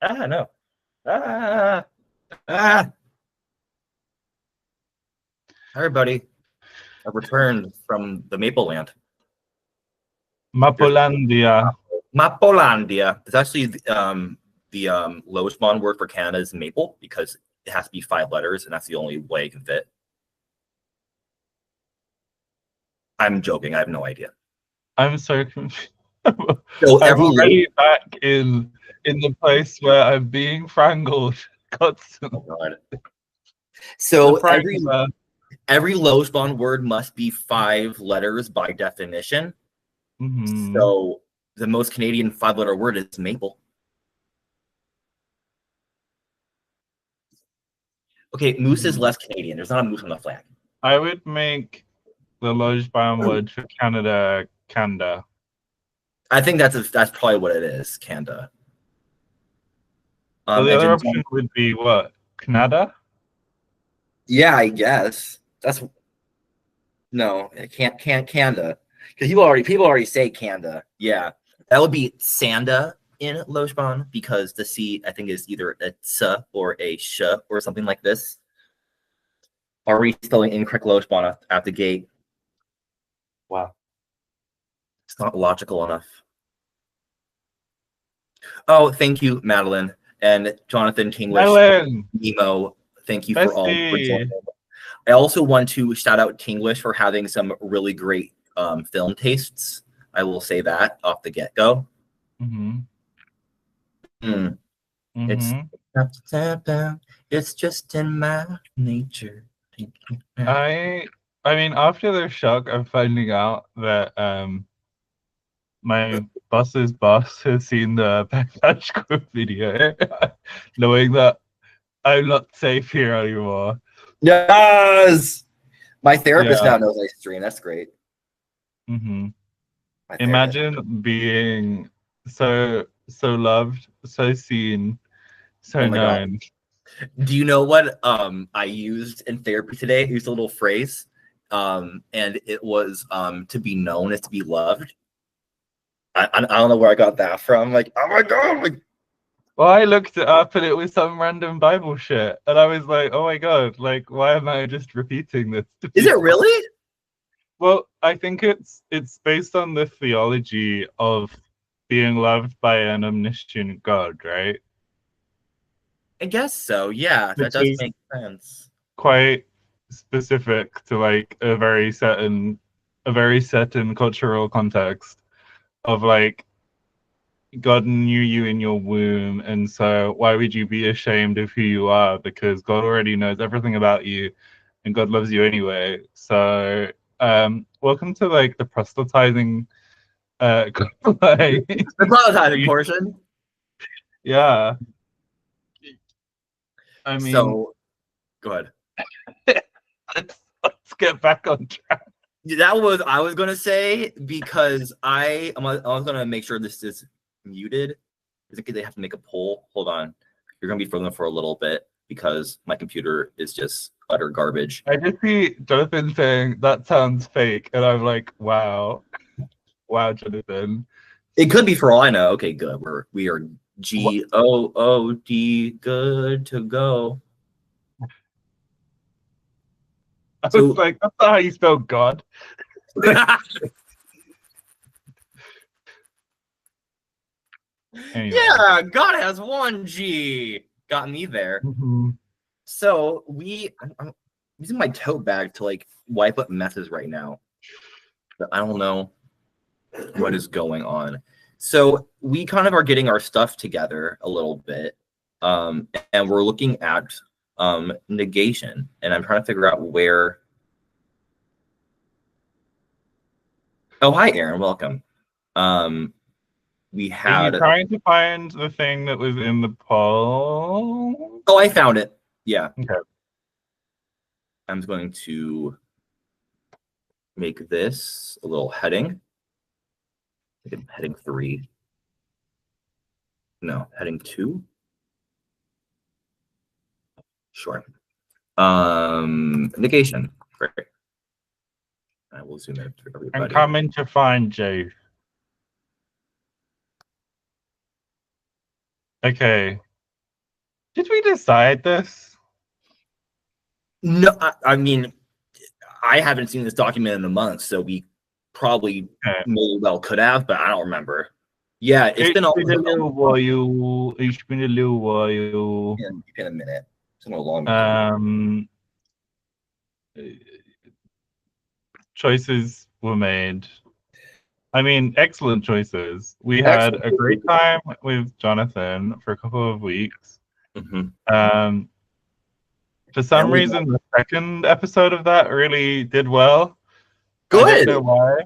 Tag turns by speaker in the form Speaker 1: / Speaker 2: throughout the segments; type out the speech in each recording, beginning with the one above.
Speaker 1: No. Everybody, I returned from the Maple Land.
Speaker 2: Mapolandia.
Speaker 1: Mapolandia. It's actually the lowest bond word for Canada is maple because it has to be 5 letters, and that's the only way it can fit. I'm joking. I have no idea.
Speaker 2: I'm so confused.
Speaker 1: So
Speaker 2: I'm already back in the place where I'm being frangled constantly.
Speaker 1: Oh God. So every lowest bond word must be 5 letters by definition.
Speaker 2: Mm-hmm.
Speaker 1: So the most Canadian 5-letter word is maple. Okay, moose is less Canadian. There's not a moose on the flag.
Speaker 2: I would make the lowest bond word for Canada, Kanda.
Speaker 1: I think that's probably what it is, Kanda.
Speaker 2: So the other option would be what? Canada?
Speaker 1: Yeah, I guess. That's no, it can't Kanda. Because people already say Kanda. Yeah. That would be Sanda in Lojban because the C I think is either a S or a sh or something like this. Already spelling incorrect Lojban at the gate. Wow. It's not logical enough. Oh, thank you, Madeline. And Jonathan Kinglish, Nemo, thank you for all for joining. I also want to shout out Kinglish for having some really great film tastes. I will say that off the get-go. It's just in my nature.
Speaker 2: I mean, after the shock of finding out that my boss's boss has seen the Backlash Group video, knowing that I'm not safe here anymore.
Speaker 1: Yes! My therapist now knows I stream. That's great.
Speaker 2: Imagine being so loved, so seen, so known.
Speaker 1: God. Do you know what I used in therapy today? I used a little phrase, and it was to be known is to be loved. I don't know where I got that from. Like, oh my God. Like,
Speaker 2: well, I looked it up and it was some random Bible shit. And I was like, oh my God, like, why am I just repeating this?
Speaker 1: Is it really?
Speaker 2: Well, I think it's based on the theology of being loved by an omniscient God, right?
Speaker 1: I guess so. Yeah, that does make sense.
Speaker 2: Quite specific to like a very certain cultural context of like God knew you in your womb, and so why would you be ashamed of who you are? Because God already knows everything about you, and God loves you anyway. So, welcome to like the proselytizing,
Speaker 1: the proselytizing portion.
Speaker 2: Yeah. I mean,
Speaker 1: so go ahead.
Speaker 2: let's get back on track.
Speaker 1: That was I was gonna say because I was gonna make sure this is muted. They have to make a poll. Hold on, you're gonna be frozen for a little bit because my computer is just utter garbage.
Speaker 2: I just see Jonathan saying that sounds fake, and I'm like, wow, Jonathan.
Speaker 1: It could be for all I know. Okay, good. We are GOOD, good to go.
Speaker 2: I was like, that's not how you spell God.
Speaker 1: Anyway. Yeah, God has 1 G. Got me there. So I'm using my tote bag to like wipe up messes right now. But I don't know what is going on. So we kind of are getting our stuff together a little bit. And we're looking at negation. And I'm trying to figure out where. Oh, hi, Aaron. Welcome. We had.
Speaker 2: Are you trying to find the thing that was in the poll?
Speaker 1: Oh, I found it. Yeah.
Speaker 2: Okay.
Speaker 1: I'm going to make this a little heading. Heading 3. No, heading 2. Sure. Negation. Great. I will zoom in for everybody.
Speaker 2: I'm coming to find you. Okay. Did we decide this?
Speaker 1: No, I mean, I haven't seen this document in a month, so we probably may well could have, but I don't remember. Yeah, it's been
Speaker 2: a little while. It's been a little while.
Speaker 1: Yeah, it's been a minute. It's been a long.
Speaker 2: Choices were made. I mean, excellent choices. We had a great time with Jonathan for a couple of weeks.
Speaker 1: Mm-hmm.
Speaker 2: For some reason, the second episode of that really did well.
Speaker 1: Good.
Speaker 2: I don't know why.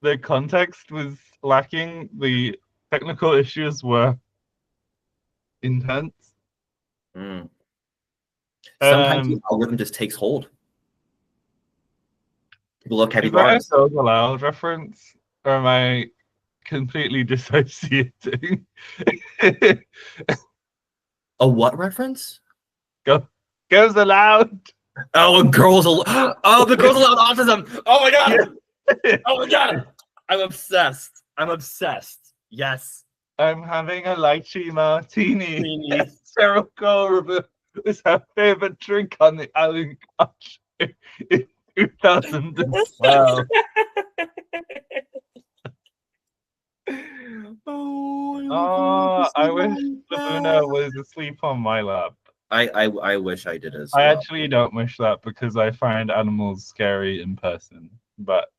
Speaker 2: The context was lacking. The technical issues were intense.
Speaker 1: Sometimes the algorithm just takes hold. People love heavy
Speaker 2: bars.
Speaker 1: Is that
Speaker 2: a loud reference, or am I completely dissociating?
Speaker 1: A what reference?
Speaker 2: Goes aloud.
Speaker 1: Oh, the girls allowed autism. Oh my god. Yeah. Oh my god. I'm obsessed. Yes.
Speaker 2: I'm having a lychee martini. Yes, Cheryl Cole was her favorite drink on the Alan Koch in 2012. I wish Luna was asleep on my lap.
Speaker 1: I wish I did as well.
Speaker 2: I actually don't wish that because I find animals scary in person, but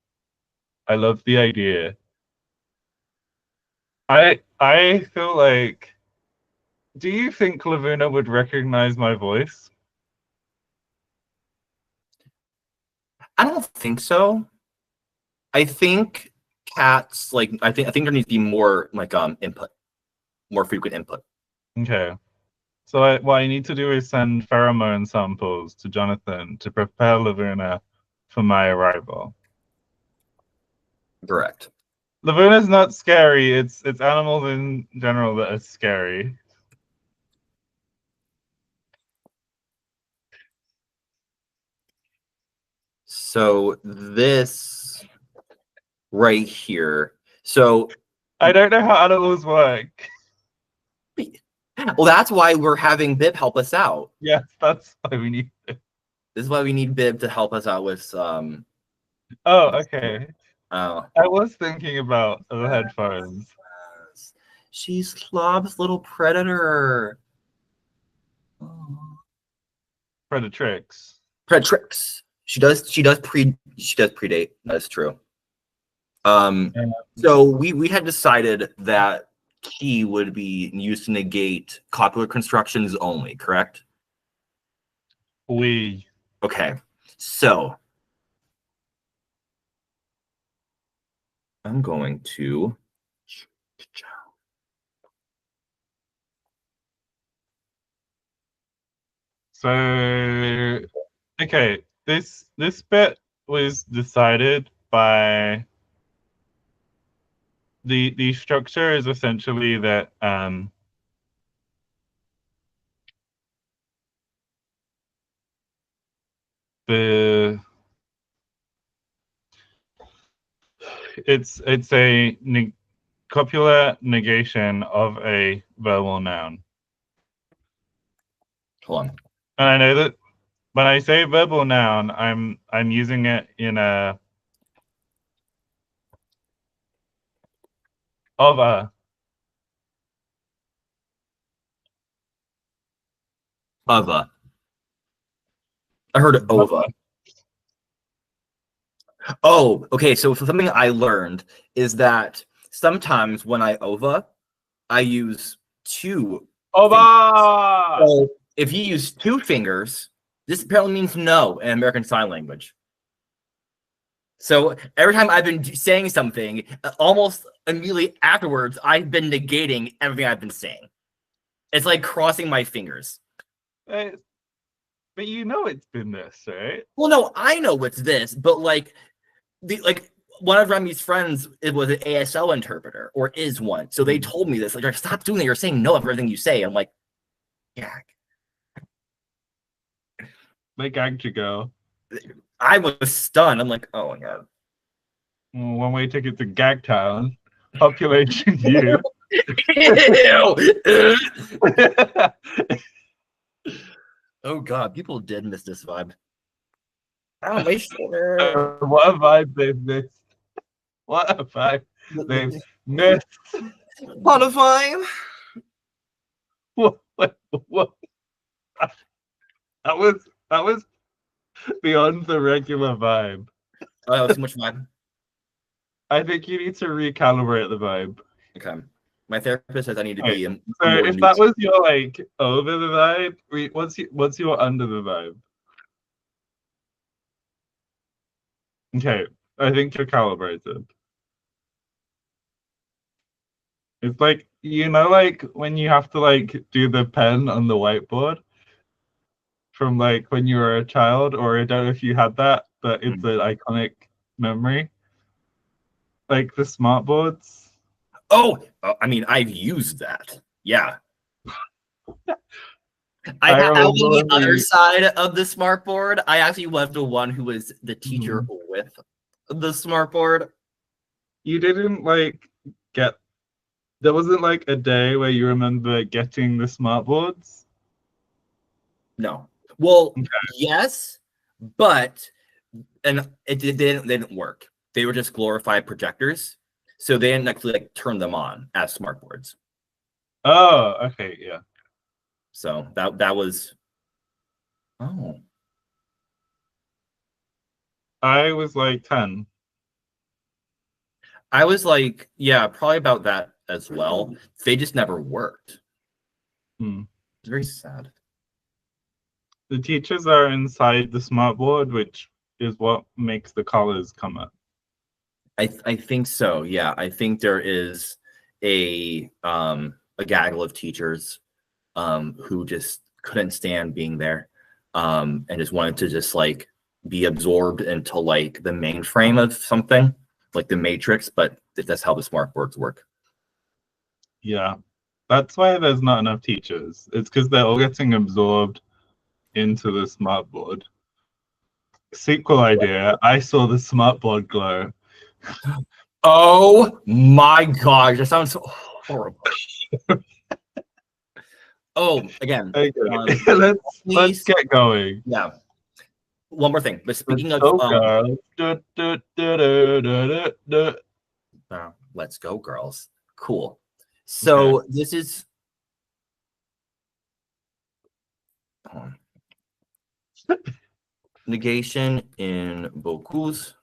Speaker 2: I love the idea. I feel like, do you think Lavuna would recognize my voice?
Speaker 1: I don't think so. I think cats I think there needs to be more input, more frequent input.
Speaker 2: Okay. So what I need to do is send pheromone samples to Jonathan to prepare Lavuna for my arrival.
Speaker 1: Correct.
Speaker 2: Lavuna's not scary. It's animals in general that are scary.
Speaker 1: So this right here. So
Speaker 2: I don't know how animals work.
Speaker 1: Well, that's why we're having Bib help us out.
Speaker 2: Yes, that's why we need it.
Speaker 1: This is why we need Bib to help us out with
Speaker 2: Oh, okay.
Speaker 1: Oh.
Speaker 2: I was thinking about the headphones.
Speaker 1: She's Slob's little predator.
Speaker 2: Predatrix.
Speaker 1: Predatrix. She does predate. That's true. So we had decided that key would be used to negate copular constructions only, correct? Okay. So I'm going to
Speaker 2: okay, this bit was decided by the structure is essentially that it's a copular negation of a verbal noun.
Speaker 1: Hold on.
Speaker 2: And I know that when I say verbal noun, I'm using it in a of a.
Speaker 1: Ova. I heard ova. Oh, okay. So something I learned is that sometimes when I ova, I use two.
Speaker 2: Ova.
Speaker 1: So if you use two fingers, this apparently means no in American Sign Language. So every time I've been saying something, almost immediately afterwards, I've been negating everything I've been saying. It's like crossing my fingers.
Speaker 2: But you know it's been this, right?
Speaker 1: Well, no, I know it's this, but like one of Remy's friends, it was an ASL interpreter, or is one. So they told me this, like, stop doing that. You're saying no of everything you say. I'm like, gag.
Speaker 2: They gagged you, go.
Speaker 1: I was stunned. I'm like, oh my god.
Speaker 2: One way ticket to Gag Town. population U.
Speaker 1: Ew. Oh god, people did miss this vibe. Oh, my shoulder.
Speaker 2: What a vibe they've missed. What a vibe they've missed.
Speaker 1: On a vibe.
Speaker 2: What? That was beyond the regular vibe.
Speaker 1: Oh, that was too much vibe.
Speaker 2: I think you need to recalibrate the vibe.
Speaker 1: Okay. My therapist says I need to be
Speaker 2: So
Speaker 1: more
Speaker 2: if that
Speaker 1: neutral.
Speaker 2: was your like over the vibe, what's your under the vibe? Okay, I think you're calibrated. It's like like when you have to like do the pen on the whiteboard from like when you were a child, or I don't know if you had that, but it's an iconic memory. Like the smart boards.
Speaker 1: Oh, I mean, I've used that. Yeah. I have on the other side of the smart board. I actually was the one who was the teacher with the smart board.
Speaker 2: You didn't like get. There wasn't like a day where you remember getting the smart boards.
Speaker 1: No. Well,
Speaker 2: Okay.
Speaker 1: yes, but they didn't work. They were just glorified projectors, so they didn't actually like turn them on as smart boards.
Speaker 2: Oh, okay, yeah.
Speaker 1: So that was. Oh.
Speaker 2: I was like 10.
Speaker 1: I was like, yeah, probably about that as well. They just never worked. It's very sad.
Speaker 2: The teachers are inside the smart board, which is what makes the colors come up.
Speaker 1: I think so. Yeah, I think there is a gaggle of teachers who just couldn't stand being there and just wanted to just like be absorbed into like the mainframe of something like the Matrix, but that's how the smart boards work.
Speaker 2: Yeah, that's why there's not enough teachers. It's because they're all getting absorbed into the smart board. Sequel idea, I saw the smart board glow.
Speaker 1: Oh my gosh, that sounds so horrible. Oh, again,
Speaker 2: Okay. Let's get going.
Speaker 1: Yeah. One more thing, but speaking of let's go, girls. Cool. So this is negation in Bokuz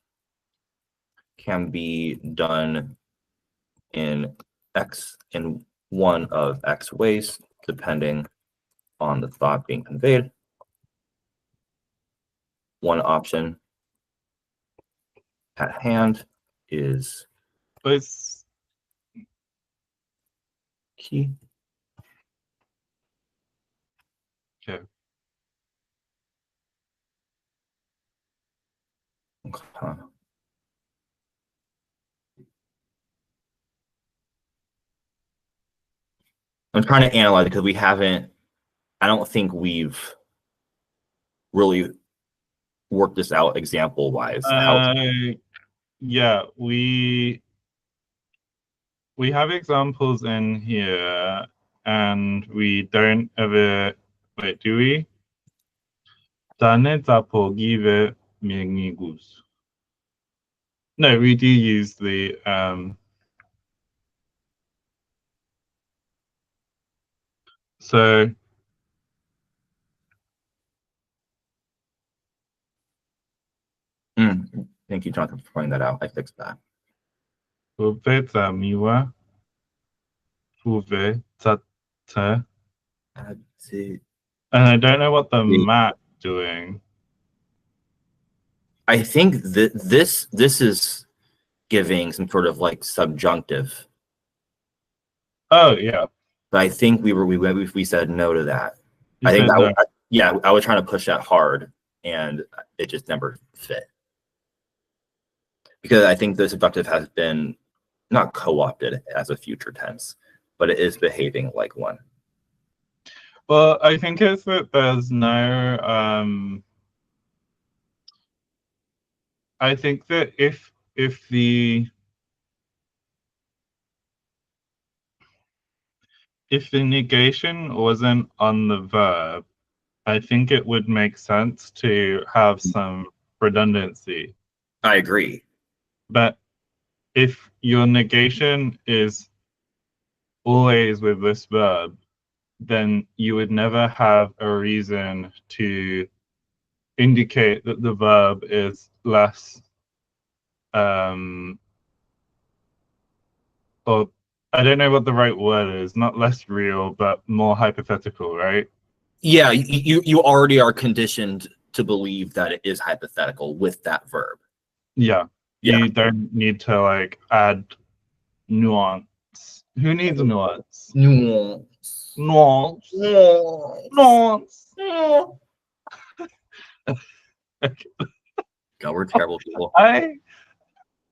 Speaker 1: can be done in one of X ways, depending on the thought being conveyed. One option at hand is key.
Speaker 2: Okay.
Speaker 1: Okay. I'm trying to analyze it because we haven't, I don't think we've really worked this out example wise.
Speaker 2: Yeah, we have examples in here and we don't ever, wait, do we? No, we do use the so
Speaker 1: thank you, Jonathan, for pointing that out. I fixed that.
Speaker 2: And I don't know what the mat doing.
Speaker 1: I think that this is giving some sort of like subjunctive.
Speaker 2: Oh yeah.
Speaker 1: But I think we said no to that. I think that no. I was trying to push that hard and it just never fit. Because I think the subjunctive has been not co-opted as a future tense, but it is behaving like one.
Speaker 2: Well, I think it's that there's no I think that if the if the negation wasn't on the verb, I think it would make sense to have some redundancy.
Speaker 1: I agree.
Speaker 2: But if your negation is always with this verb, then you would never have a reason to indicate that the verb is less or I don't know what the right word is, not less real, but more hypothetical, right?
Speaker 1: Yeah, you already are conditioned to believe that it is hypothetical with that verb.
Speaker 2: Yeah.
Speaker 1: Yeah.
Speaker 2: You don't need to like add nuance. Who needs nuance?
Speaker 1: Nuance.
Speaker 2: Nuance.
Speaker 1: Nuance.
Speaker 2: Nuance.
Speaker 1: God, we're terrible people.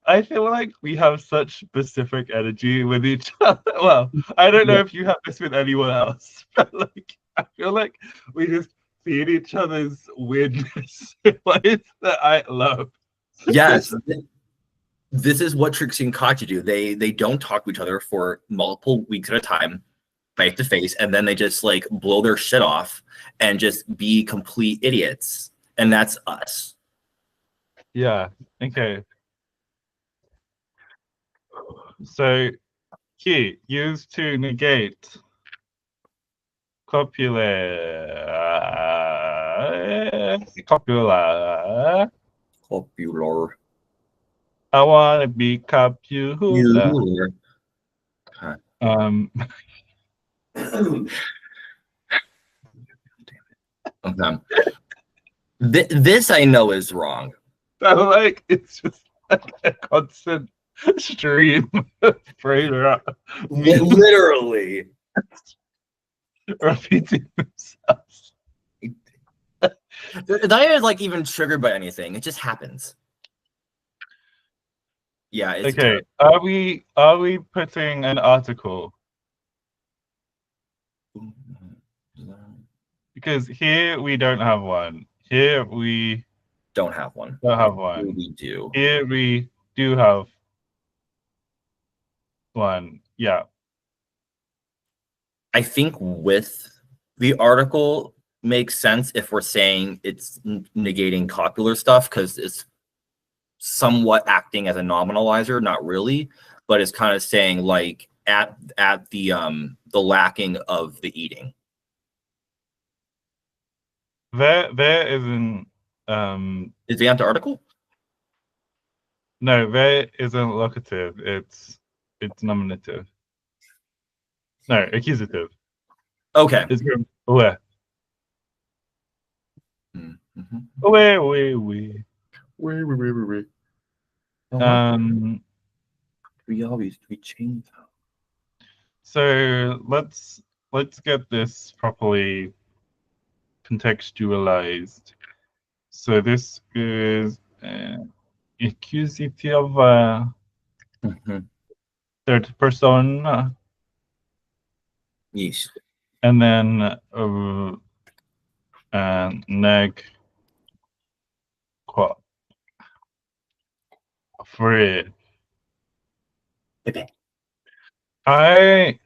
Speaker 2: I feel like we have such specific energy with each other. Well, I don't know if you have this with anyone else, but like I feel like we just feed each other's weirdness in ways that I love.
Speaker 1: Yes. This is what Trixie and Katya do. They don't talk to each other for multiple weeks at a time, face to face, and then they just like blow their shit off and just be complete idiots. And that's us.
Speaker 2: Yeah. Okay. So key used to negate copula.
Speaker 1: Popular.
Speaker 2: I wanna be copula.
Speaker 1: Okay. Okay. This I know is wrong.
Speaker 2: So like it's just like a constant stream of Fraser
Speaker 1: Literally.
Speaker 2: repeating themselves.
Speaker 1: They're not even like even triggered by anything. It just happens. Yeah. It's
Speaker 2: Okay, are we putting an article? Because here we don't have one. Here we
Speaker 1: don't have one.
Speaker 2: don't have one.
Speaker 1: We do.
Speaker 2: Here we do have one. Yeah.
Speaker 1: I think with the article makes sense if we're saying it's negating copular stuff because it's somewhat acting as a nominalizer, not really, but it's kind of saying like at the lacking of the eating.
Speaker 2: There isn't
Speaker 1: Is the anti-article?
Speaker 2: no, there isn't locative. It's nominative. No, accusative.
Speaker 1: Okay.
Speaker 2: It's where.
Speaker 1: Mm-hmm.
Speaker 2: Wait.
Speaker 1: We changed.
Speaker 2: So let's get this properly contextualized. So this is accusative third person,
Speaker 1: Yes.
Speaker 2: and then neg qua free. I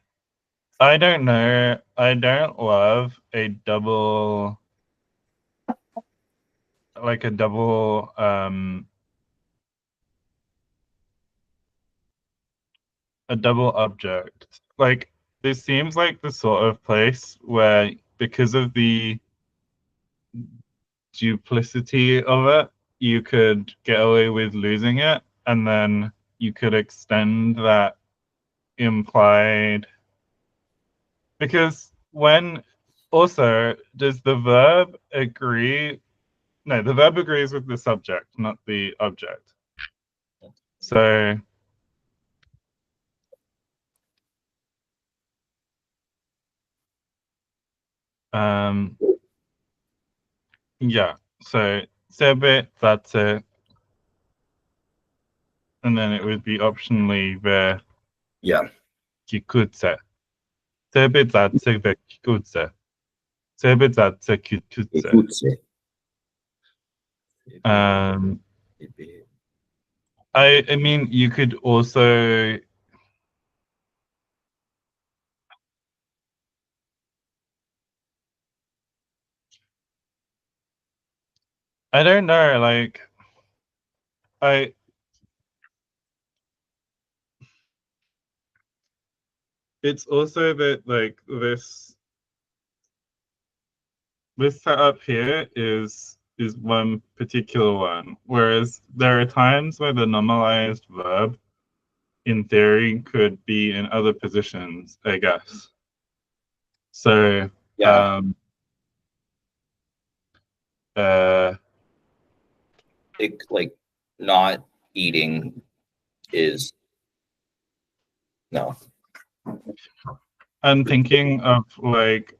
Speaker 2: don't know. I don't love a double a double object. Like this seems like the sort of place where because of the duplicity of it, you could get away with losing it, and then you could extend that implied because when also does the verb agree no the verb agrees with the subject, not the object. So yeah, so sebe that's it, and then it would be optionally ve
Speaker 1: Yeah.
Speaker 2: kikutse. Sebe that's ve kikutse. Sebe that's kikutse. I mean you could also I don't know, like I it's also that like this setup here is one particular one, whereas there are times where the normalized verb in theory could be in other positions, I guess. So
Speaker 1: Yeah.
Speaker 2: uh
Speaker 1: It, like, not eating is no.
Speaker 2: I'm thinking of like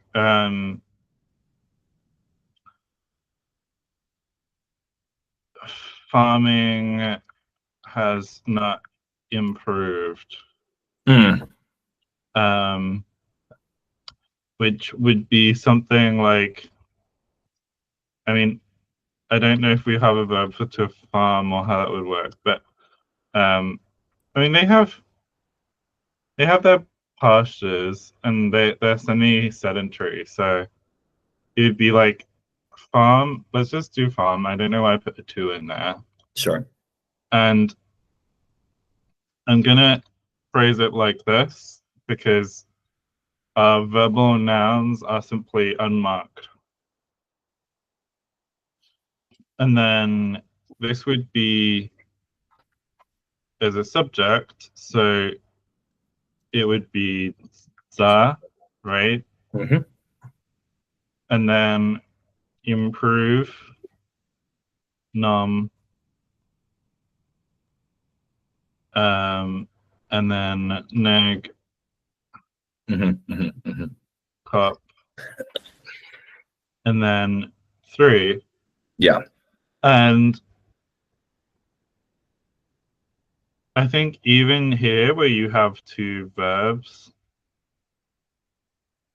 Speaker 2: farming has not improved.
Speaker 1: Mm.
Speaker 2: Um which would be something like, I mean, I don't know if we have a verb for to farm or how that would work, but I mean they have their pastures and they're semi-sedentary, so it'd be like farm. Let's just do farm. I don't know why I put a two in there,
Speaker 1: Sure.
Speaker 2: and I'm gonna phrase it like this because verbal nouns are simply unmarked, and then this would be as a subject, so it would be za, right?
Speaker 1: Mm-hmm.
Speaker 2: And then improve, num, and then neg,
Speaker 1: Mm-hmm. Mm-hmm. Mm-hmm.
Speaker 2: cop, and then three.
Speaker 1: Yeah.
Speaker 2: And I think even here where you have two verbs,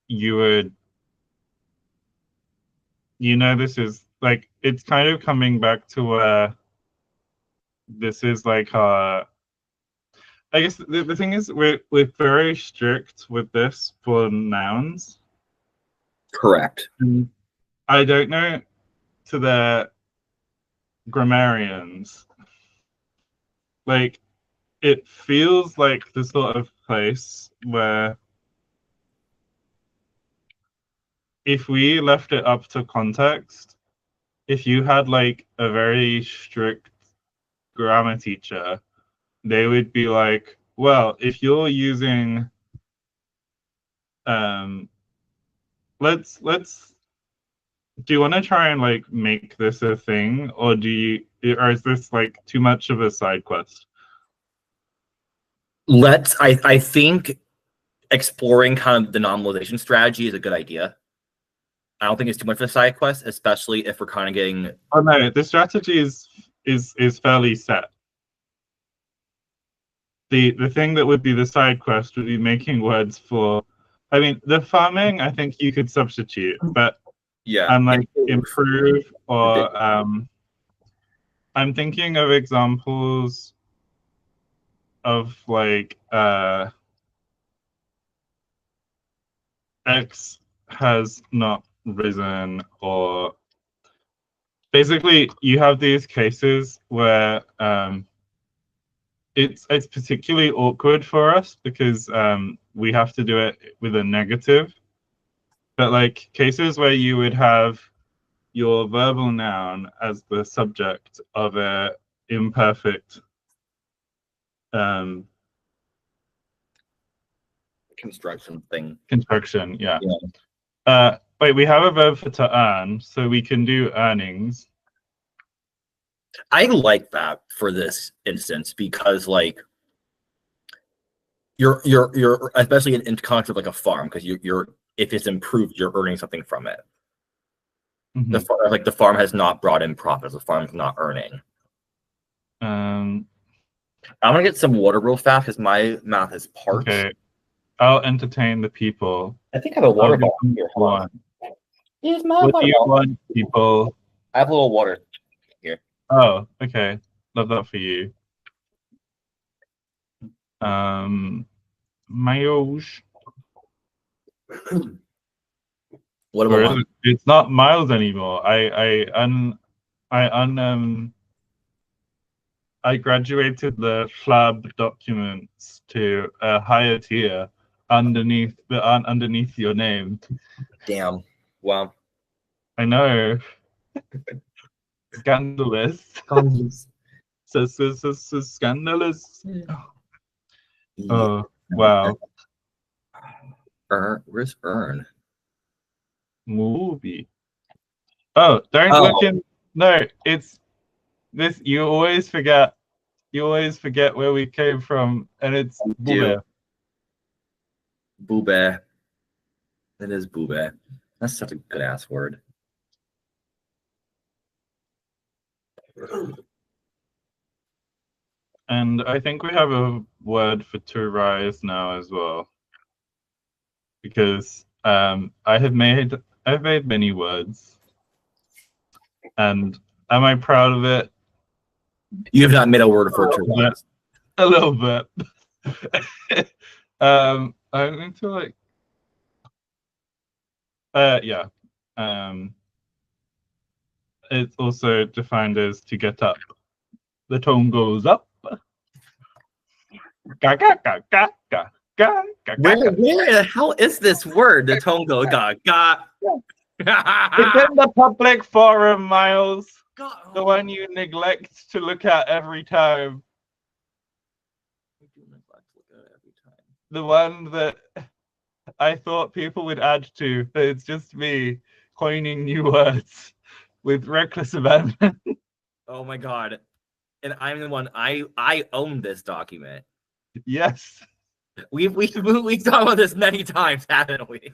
Speaker 2: you would, this is like, it's kind of coming back to where this is like, I guess the thing is we're very strict with this for nouns.
Speaker 1: Correct.
Speaker 2: And I don't know to the grammarians, like it feels like the sort of place where if we left it up to context, if you had like a very strict grammar teacher, they would be like, well, if you're using um let's do you want to try and like make this a thing, or or is this like too much of a side quest?
Speaker 1: I think exploring kind of the normalization strategy is a good idea. I don't think it's too much of a side quest, especially if we're kind of getting.
Speaker 2: Oh no, the strategy is fairly set. The thing that would be the side quest would be making words for, I mean, the farming I think you could substitute, but
Speaker 1: Yeah.
Speaker 2: I'm like improve or I'm thinking of examples of like X has not risen, or basically you have these cases where it's particularly awkward for us because we have to do it with a negative, but like cases where you would have your verbal noun as the subject of a imperfect um,
Speaker 1: construction thing.
Speaker 2: construction. Yeah.
Speaker 1: Yeah.
Speaker 2: Wait, we have a verb for to earn, so we can do earnings.
Speaker 1: I like that for this instance because, like, you're especially in context of like a farm, because you're if it's improved, you're earning something from it.
Speaker 2: Mm-hmm.
Speaker 1: The farm has not brought in profits. The farm's not earning.
Speaker 2: Um,
Speaker 1: I'm gonna get some water real fast because my mouth is parched.
Speaker 2: okay, I'll entertain the people.
Speaker 1: I think I have a water
Speaker 2: I'll give
Speaker 1: bottle
Speaker 2: them
Speaker 1: here.
Speaker 2: one.
Speaker 1: Here's my
Speaker 2: What
Speaker 1: water
Speaker 2: do you
Speaker 1: bottle.
Speaker 2: want, people?
Speaker 1: I have a little water here.
Speaker 2: Oh, okay. Love that for you. Miles.
Speaker 1: What
Speaker 2: Or
Speaker 1: about mine?
Speaker 2: it's not Miles anymore. I graduated the LHAB documents to a higher tier underneath your name.
Speaker 1: Damn. Wow.
Speaker 2: I know. Scandalous.
Speaker 1: Condoms.
Speaker 2: So scandalous.
Speaker 1: Yeah.
Speaker 2: Oh, wow.
Speaker 1: Where's Ern?
Speaker 2: Movie. Oh, don't look in. No, it's this. You always forget where we came from, and it's Bube.
Speaker 1: Bube. It is Bube. That's such a good ass word.
Speaker 2: And I think we have a word for to rise now as well, because I've made many words, and am I proud of it?
Speaker 1: You have not made a word for to rise.
Speaker 2: A little bit. I'm going to like. Yeah. It's also defined as to get up. The tone goes up. Ga, ga, ga, ga, ga, ga, ga,
Speaker 1: Where
Speaker 2: ga.
Speaker 1: the hell is this word? The tone goes ga.
Speaker 2: It's in the public forum, Miles.
Speaker 1: God.
Speaker 2: The one you neglect to look at every time. The one that I thought people would add to, but it's just me coining new words with reckless abandon.
Speaker 1: Oh my god. And I'm the one, I own this document.
Speaker 2: Yes.
Speaker 1: We've talked about this many times, haven't we?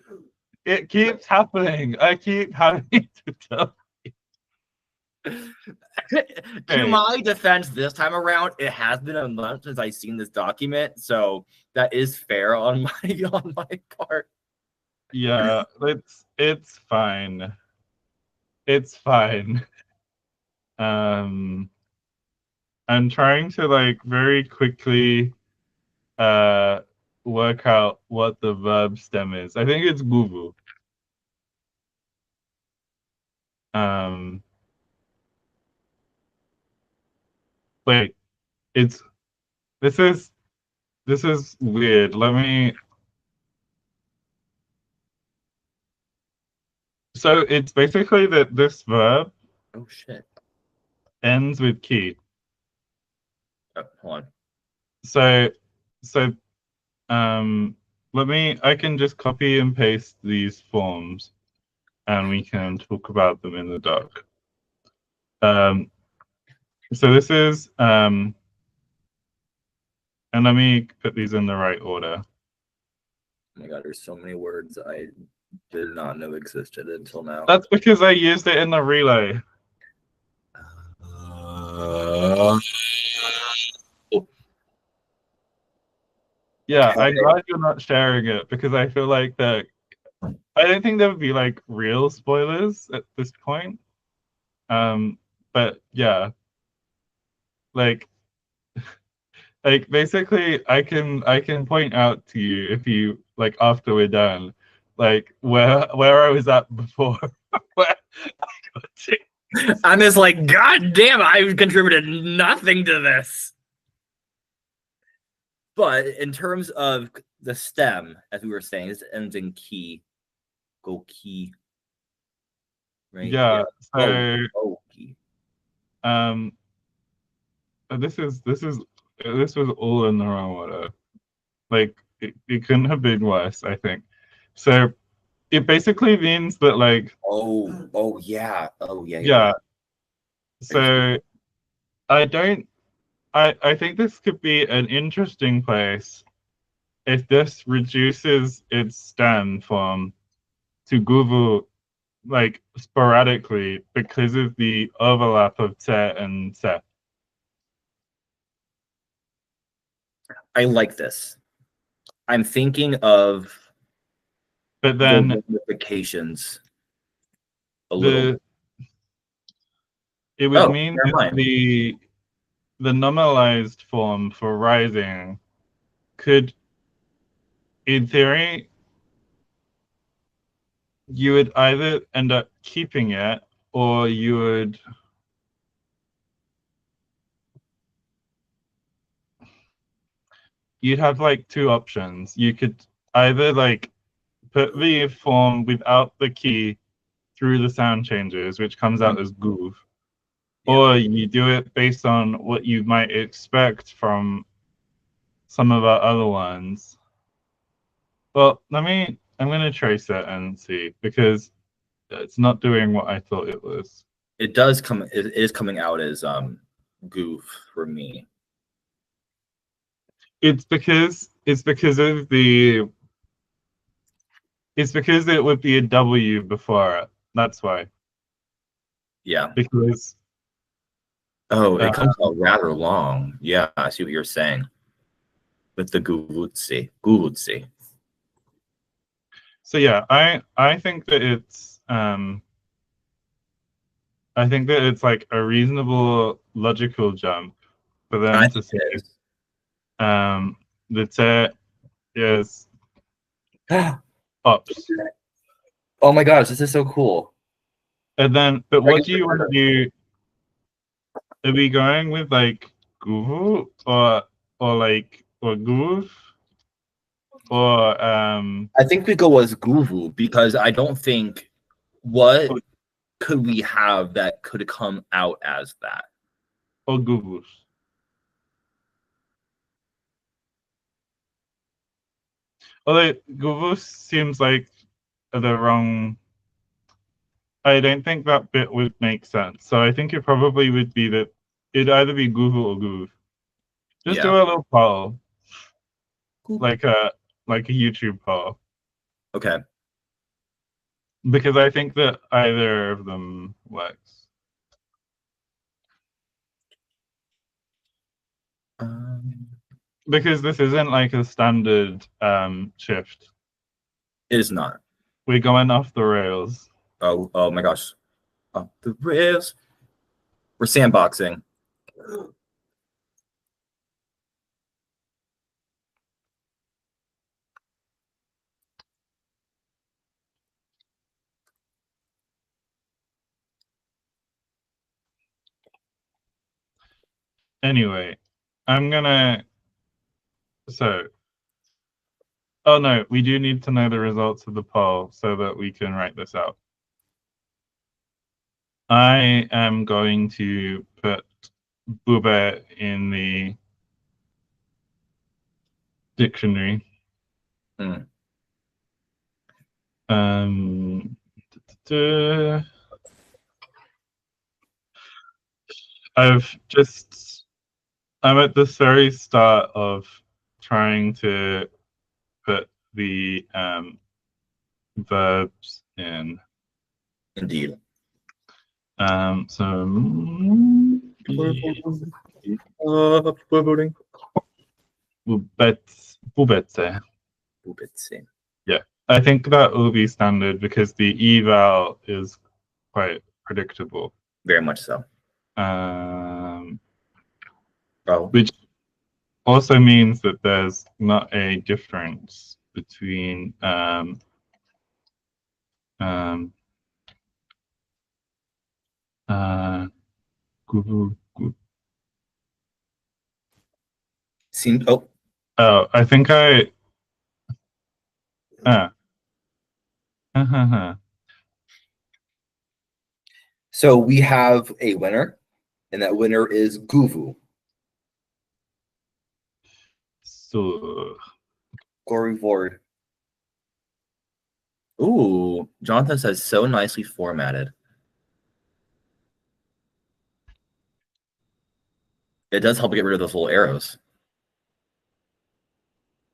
Speaker 2: It keeps happening. I keep having to tell.
Speaker 1: To my defense, this time around, it has been a month since I've seen this document, so that is fair on my part.
Speaker 2: Yeah, it's fine. It's fine. I'm trying to like very quickly work out what the verb stem is. I think it's guvu. Wait, it's this is weird. Let me. So it's basically that this verb
Speaker 1: Oh shit.
Speaker 2: ends with ki.
Speaker 1: Oh, hold on.
Speaker 2: So I can just copy and paste these forms and we can talk about them in the doc. So this is and let me put these in the right order.
Speaker 1: Oh my god, there's so many words I did not know existed until now.
Speaker 2: That's because I used it in the relay. Yeah,
Speaker 1: Okay.
Speaker 2: I'm glad you're not sharing it because I feel like that. I don't think there would be like real spoilers at this point. But yeah, like basically, I can point out to you if you like after we're done, like where I was at before. Where I got to.
Speaker 1: I'm just like, god damn, I've contributed nothing to this. But in terms of the stem, as we were saying, this ends in ki. Go ki. Right?
Speaker 2: Yeah. So
Speaker 1: ki.
Speaker 2: this was all in the wrong order. Like it couldn't have been worse, I think. So it basically means that like
Speaker 1: yeah.
Speaker 2: So I think this could be an interesting place if this reduces its stem form to guvu like sporadically because of the overlap of te and se.
Speaker 1: I like this. I'm thinking of
Speaker 2: But then
Speaker 1: the ramifications a little.
Speaker 2: It would mean that the nominalized form for rising could, in theory, you would either end up keeping it or you would you'd have like two options. You could either like put the form without the key through the sound changes, which comes out as goof, or you do it based on what you might expect from some of our other ones. Well, I'm gonna trace it and see, because it's not doing what I thought it was.
Speaker 1: It does come. It is coming out as goof for me.
Speaker 2: It's because of the. It's because it would be a W before it. That's why.
Speaker 1: Yeah.
Speaker 2: Because
Speaker 1: Oh, it comes out rather long. Yeah, I see what you're saying. With the guvutsi. Guvutsi.
Speaker 2: so yeah, I think that it's like a reasonable logical jump for them to say the te is ups.
Speaker 1: Oh my gosh, this is so cool.
Speaker 2: And then, but what do you want to do? Are we going with like guvu or goof or
Speaker 1: I think we go as guvu because I don't think what could we have that could come out as that?
Speaker 2: or guvus? Although guvus seems like the wrong. I don't think that bit would make sense. So I think it probably would be that it'd either be guvu or goof. Just do a little poll, like a YouTube poll.
Speaker 1: Okay.
Speaker 2: Because I think that either of them works. Because this isn't like a standard shift.
Speaker 1: It is not.
Speaker 2: We're going off the rails.
Speaker 1: Oh my gosh. Off the rails. We're sandboxing.
Speaker 2: Anyway, I'm gonna. So. Oh no, we do need to know the results of the poll so that we can write this out. I am going to put bube in the dictionary. I'm at the very start of trying to put the verbs in.
Speaker 1: Indeed.
Speaker 2: So
Speaker 1: voting.
Speaker 2: Bubetse. Yeah, I think that will be standard because the eval is quite predictable.
Speaker 1: Very much so.
Speaker 2: Which also means that there's not a difference between I think
Speaker 1: so we have a winner, and that winner is Guvu.
Speaker 2: So
Speaker 1: Glory Vord. Ooh, Jonathan says so nicely formatted. It does help get rid of those little arrows.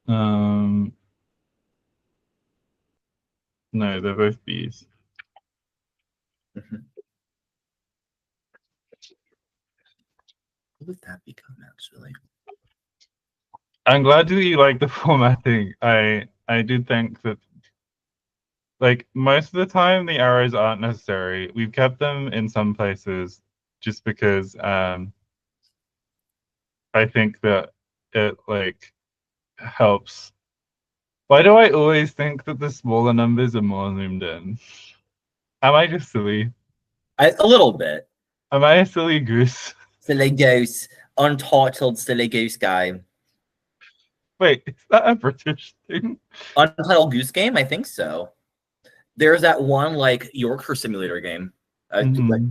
Speaker 2: No, they're both B's.
Speaker 1: What would that become, actually?
Speaker 2: I'm glad that you like the formatting. I do think that, like, most of the time the arrows aren't necessary. We've kept them in some places just because I think that it like helps. Why do I always think that the smaller numbers are more zoomed in? Am I just silly?
Speaker 1: A little bit.
Speaker 2: Am I a silly goose?
Speaker 1: Silly goose. Untitled silly goose guy.
Speaker 2: Wait, is that a British thing?
Speaker 1: Untitled Goose Game? I think so. There's that one like Yorkshire Simulator game. Like,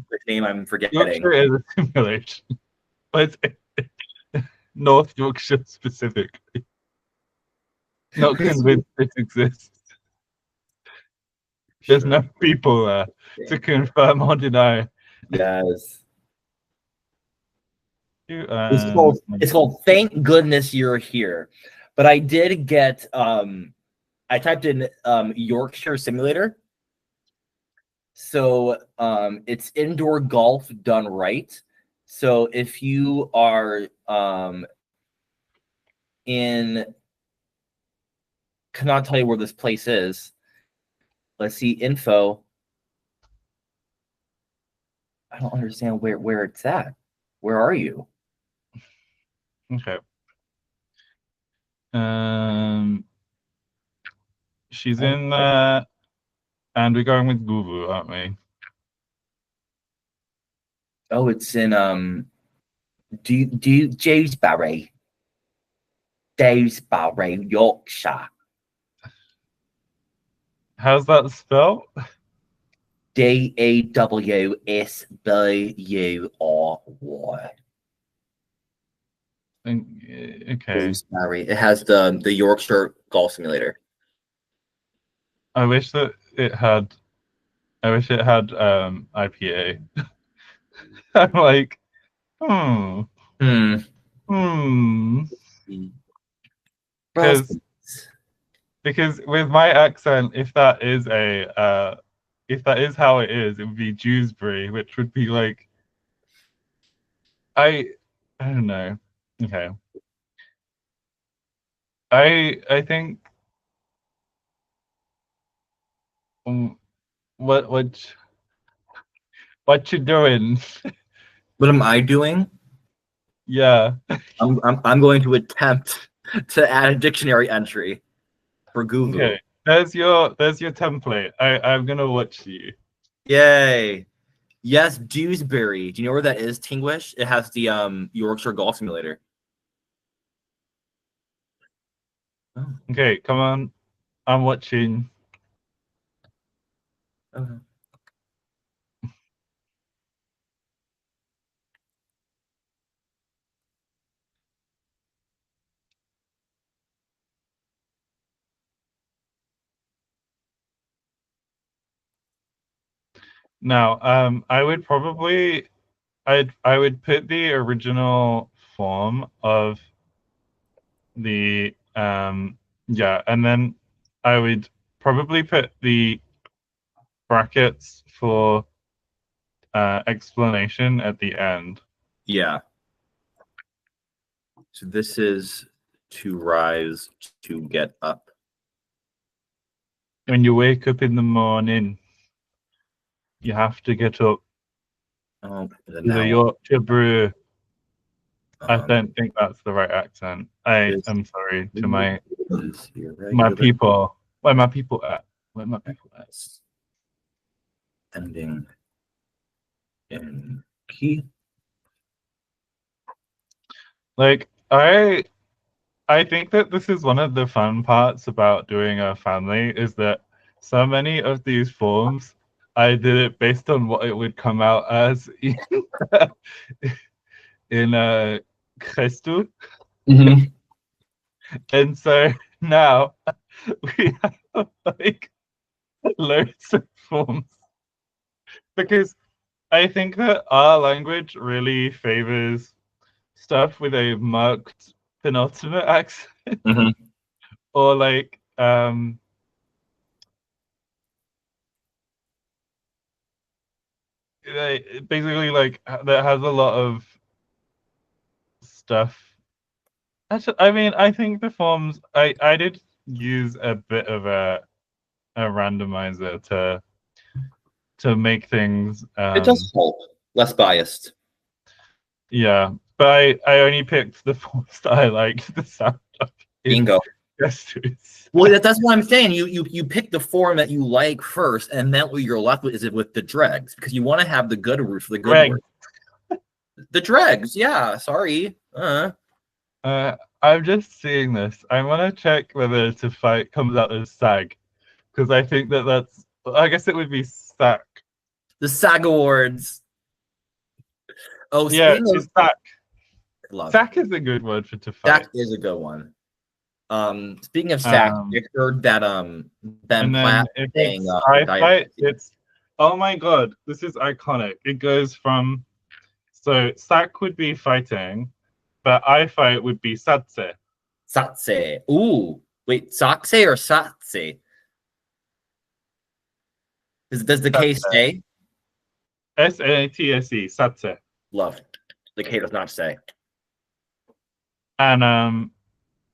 Speaker 1: which name I'm forgetting.
Speaker 2: Yorkshire is a simulation, but it's North Yorkshire specifically. Not convinced it exists. There's no people there to confirm or deny.
Speaker 1: Yes.
Speaker 2: It's
Speaker 1: It's called Thank Goodness You're Here. But I did get I typed in Yorkshire Simulator. So it's indoor golf done right. So if you are cannot tell you where this place is. Let's see info. I don't understand where it's at. Where are you?
Speaker 2: Okay. She's in and we're going with Google, aren't we?
Speaker 1: Oh, it's in Dewsbury, Yorkshire.
Speaker 2: How's that spelled?
Speaker 1: Dewsbury.
Speaker 2: Okay.
Speaker 1: Dewsbury. It has the Yorkshire Golf Simulator.
Speaker 2: I wish it had IPA. I'm like, Because with my accent, if that is how it is, it would be Dewsbury, which would be like I don't know. Okay. I think what you doing?
Speaker 1: What am I doing?
Speaker 2: Yeah.
Speaker 1: I'm going to attempt to add a dictionary entry for Google.
Speaker 2: Okay. There's your template. I'm gonna watch you.
Speaker 1: Yay. Yes, Dewsbury. Do you know where that is, Tinglish? It has the Yorkshire Golf Simulator.
Speaker 2: Oh. Okay, come on. I'm watching.
Speaker 1: Okay.
Speaker 2: Now, I would probably I would put the original form of the yeah, and then I would probably put the brackets for explanation at the end.
Speaker 1: Yeah. So this is to rise, to get up.
Speaker 2: When you wake up in the morning, you have to get up.
Speaker 1: Oh,
Speaker 2: The Yorkshire brew. I don't think that's the right accent. I am sorry to my people. Where my people at? Where my people at?
Speaker 1: Ending in key.
Speaker 2: Like I think that this is one of the fun parts about doing a family is that so many of these forms I did it based on what it would come out as in Christu. And so now we have like loads of forms because I think that our language really favors stuff with a marked penultimate accent or like basically like that has a lot of stuff. Actually, I mean, I think the forms I did use a bit of a randomizer to make things
Speaker 1: it does help. Less biased.
Speaker 2: Yeah, but I only picked the forms that I liked the sound of.
Speaker 1: Bingo. Well, that's what I'm saying. You pick the form that you like first, and then what you're left with is with the dregs, because you want to have the good roots for the good word. The dregs, yeah. Sorry.
Speaker 2: I'm just seeing this. I want to check whether to fight comes out as SAG, because I think that's. I guess it would be SAC.
Speaker 1: The SAG Awards. Oh,
Speaker 2: Yeah,
Speaker 1: speaking
Speaker 2: it's
Speaker 1: of
Speaker 2: SAC.
Speaker 1: love,
Speaker 2: SAC is a good word for to fight.
Speaker 1: SAG is a good one. Speaking of SAG, I heard that Ben
Speaker 2: And then
Speaker 1: Platt
Speaker 2: if
Speaker 1: saying
Speaker 2: it's I fight,
Speaker 1: diabetes.
Speaker 2: it's oh my god, this is iconic. It goes from so SAC would be fighting, but I fight would be Satse.
Speaker 1: Satse. Ooh, wait, Sakse or Satse? Does the K say?
Speaker 2: SATSE, Satse.
Speaker 1: Love. The K does not say.
Speaker 2: And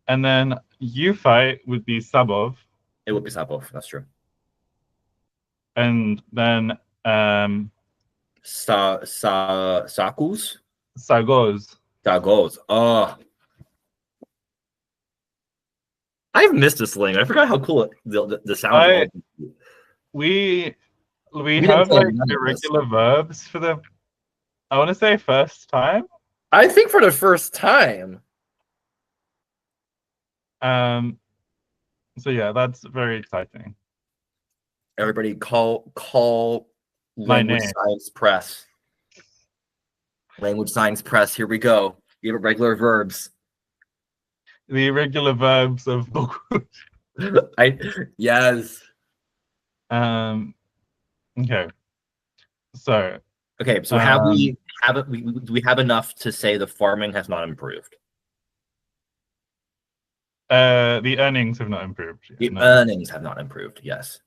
Speaker 2: then you fight would be Sabov.
Speaker 1: It would be Sapov. That's true.
Speaker 2: And then
Speaker 1: Sakus?
Speaker 2: Sagoz.
Speaker 1: Dagos. Oh. I've missed this slang. I forgot how cool the sound was.
Speaker 2: We
Speaker 1: didn't
Speaker 2: have
Speaker 1: say
Speaker 2: like
Speaker 1: none of this.
Speaker 2: irregular verbs for the I want to say first time.
Speaker 1: I think for the first time.
Speaker 2: So yeah, that's very exciting.
Speaker 1: Everybody call
Speaker 2: My
Speaker 1: Language
Speaker 2: name.
Speaker 1: Science Press. Language Science Press. Here we go. You have regular verbs.
Speaker 2: The irregular verbs of Bokuz.
Speaker 1: Yes.
Speaker 2: Okay. So
Speaker 1: have we have enough to say the farming has not improved?
Speaker 2: The earnings have not improved.
Speaker 1: The earnings have not improved. Yes.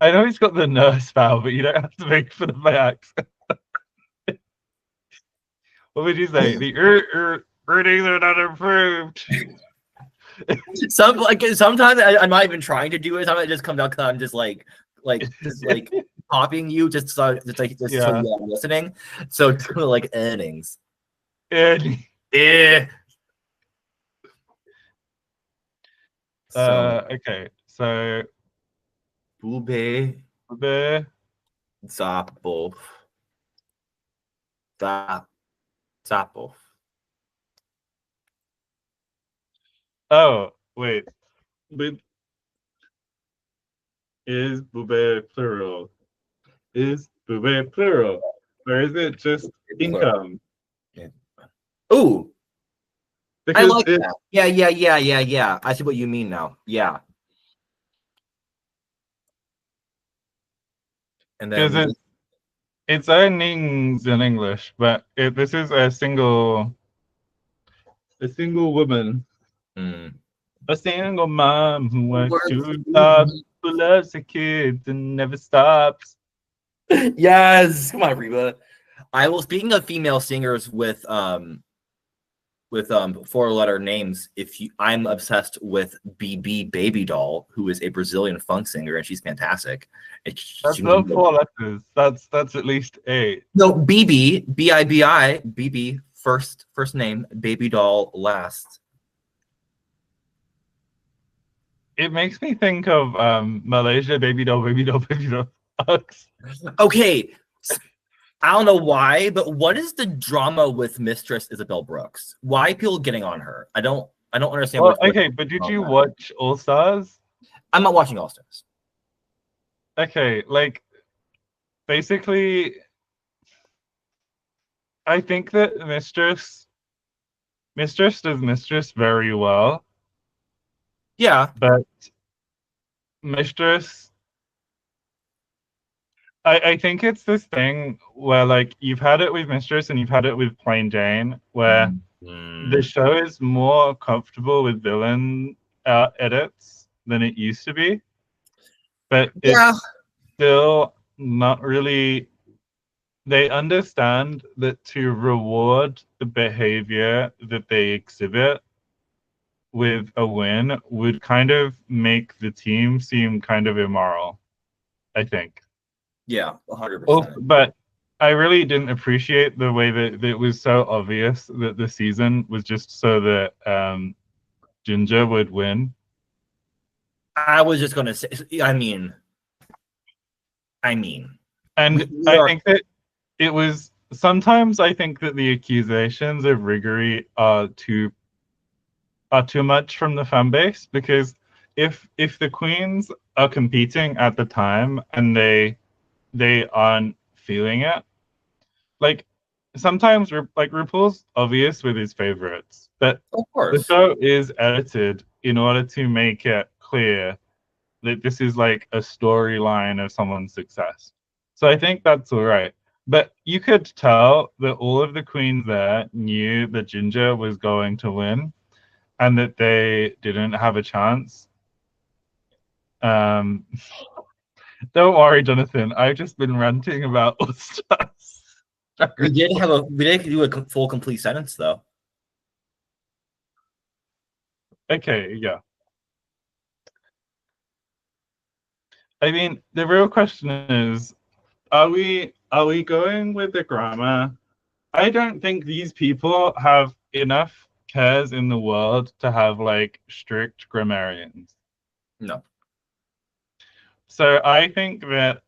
Speaker 2: I know he's got the nurse vowel, but you don't have to make fun of my accent. What would you say? The earnings are not improved.
Speaker 1: Sometimes I'm not even trying to do it. Sometimes it just comes out because I'm just like copying you so you I'm listening. So like earnings.
Speaker 2: Okay. So
Speaker 1: Bube Zapov. Zapov.
Speaker 2: Oh, wait. But is bube plural? Is bube plural? Or is it just income?
Speaker 1: Yeah. Ooh.
Speaker 2: Because
Speaker 1: I like that. Yeah. I see what you mean now. Yeah. And then
Speaker 2: it's earnings in English, but this is a single woman. A single mom who works 2 jobs, who loves her kids and never stops.
Speaker 1: Yes, come on, Reba. Speaking of female singers with 4-letter names, I'm obsessed with BB Baby Doll, who is a Brazilian funk singer, and she's fantastic.
Speaker 2: That's not 4 letters. That's at least 8.
Speaker 1: No, BB, BIBI, BB first name, Baby Doll last.
Speaker 2: It makes me think of Malaysia, Baby Doll, Baby Doll, Baby Doll.
Speaker 1: Okay, I don't know why, but what is the drama with Mistress Isabel Brooks? Why are people getting on her? I don't understand.
Speaker 2: Well, okay, but did you watch All Stars?
Speaker 1: I'm not watching All Stars.
Speaker 2: Okay, like basically, I think that Mistress does Mistress very well.
Speaker 1: Yeah,
Speaker 2: but Mistress, I think it's this thing where like you've had it with Mistress and you've had it with Plain Jane, where the show is more comfortable with villain edits than it used to be, but it's still not really. They understand that to reward the behavior that they exhibit with a win would kind of make the team seem kind of immoral, I think.
Speaker 1: Yeah, 100%.
Speaker 2: But I really didn't appreciate the way that it was so obvious that the season was just so that Ginger would win.
Speaker 1: I was just going to say, I mean.
Speaker 2: And I think that it was sometimes I think that the accusations of riggery are too much from the fan base, because if the queens are competing at the time and they aren't feeling it, like sometimes like RuPaul's obvious with his favorites, but
Speaker 1: Of
Speaker 2: the
Speaker 1: course.
Speaker 2: show is edited in order to make it clear that this is like a storyline of someone's success. So I think that's all right. But you could tell that all of the queens there knew that Ginger was going to win and that they didn't have a chance. Um, don't worry, Jonathan. I've just been ranting about All Stars.
Speaker 1: We did do a full complete sentence though.
Speaker 2: Okay, yeah. I mean, the real question is, are we going with the grammar? I don't think these people have enough cares in the world to have like strict grammarians.
Speaker 1: No.
Speaker 2: So I think that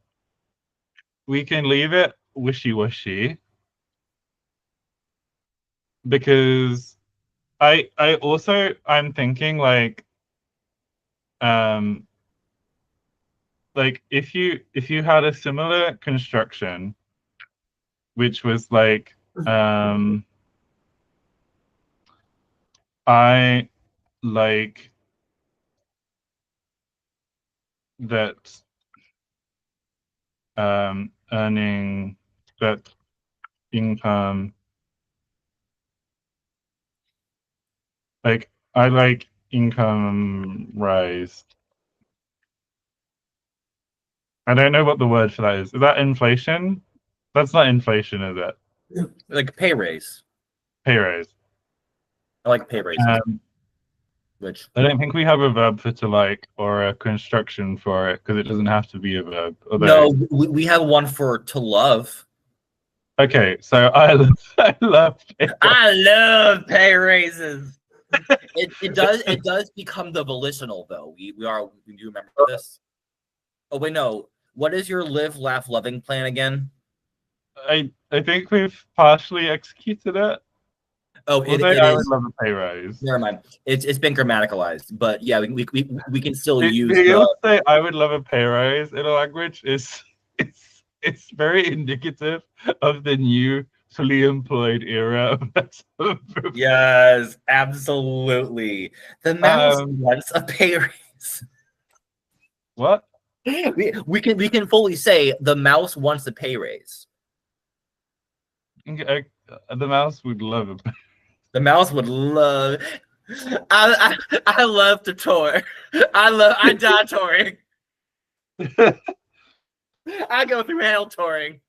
Speaker 2: we can leave it wishy-washy, because I'm thinking um like if you had a similar construction, which was like I like that earning that income, like I like income rise. I don't know what the word for that is. Is that inflation? That's not inflation, is it?
Speaker 1: Like pay raise.
Speaker 2: Pay raise.
Speaker 1: I like pay raises. Which
Speaker 2: I don't think we have a verb for to like or a construction for it, because it doesn't have to be a verb.
Speaker 1: no, we have one for to love.
Speaker 2: Okay, so I love pay
Speaker 1: I love pay raises. it does become the volitional though. We do remember this. Oh wait, no. What is your live, laugh, loving plan again?
Speaker 2: I think we've partially executed it.
Speaker 1: Oh,
Speaker 2: We'll
Speaker 1: it
Speaker 2: say I would
Speaker 1: is.
Speaker 2: love a pay rise.
Speaker 1: Never mind. It's been grammaticalized, but yeah, we can still use
Speaker 2: Being able
Speaker 1: the.
Speaker 2: to say I would love a pay rise in a language is it's very indicative of the new fully employed era of that sort of movement.
Speaker 1: Yes, absolutely. The mouse wants a pay raise.
Speaker 2: What?
Speaker 1: We can fully say the mouse wants a pay raise.
Speaker 2: The mouse would love it.
Speaker 1: The mouse would love. I love to tour. I die touring. I go through hell touring.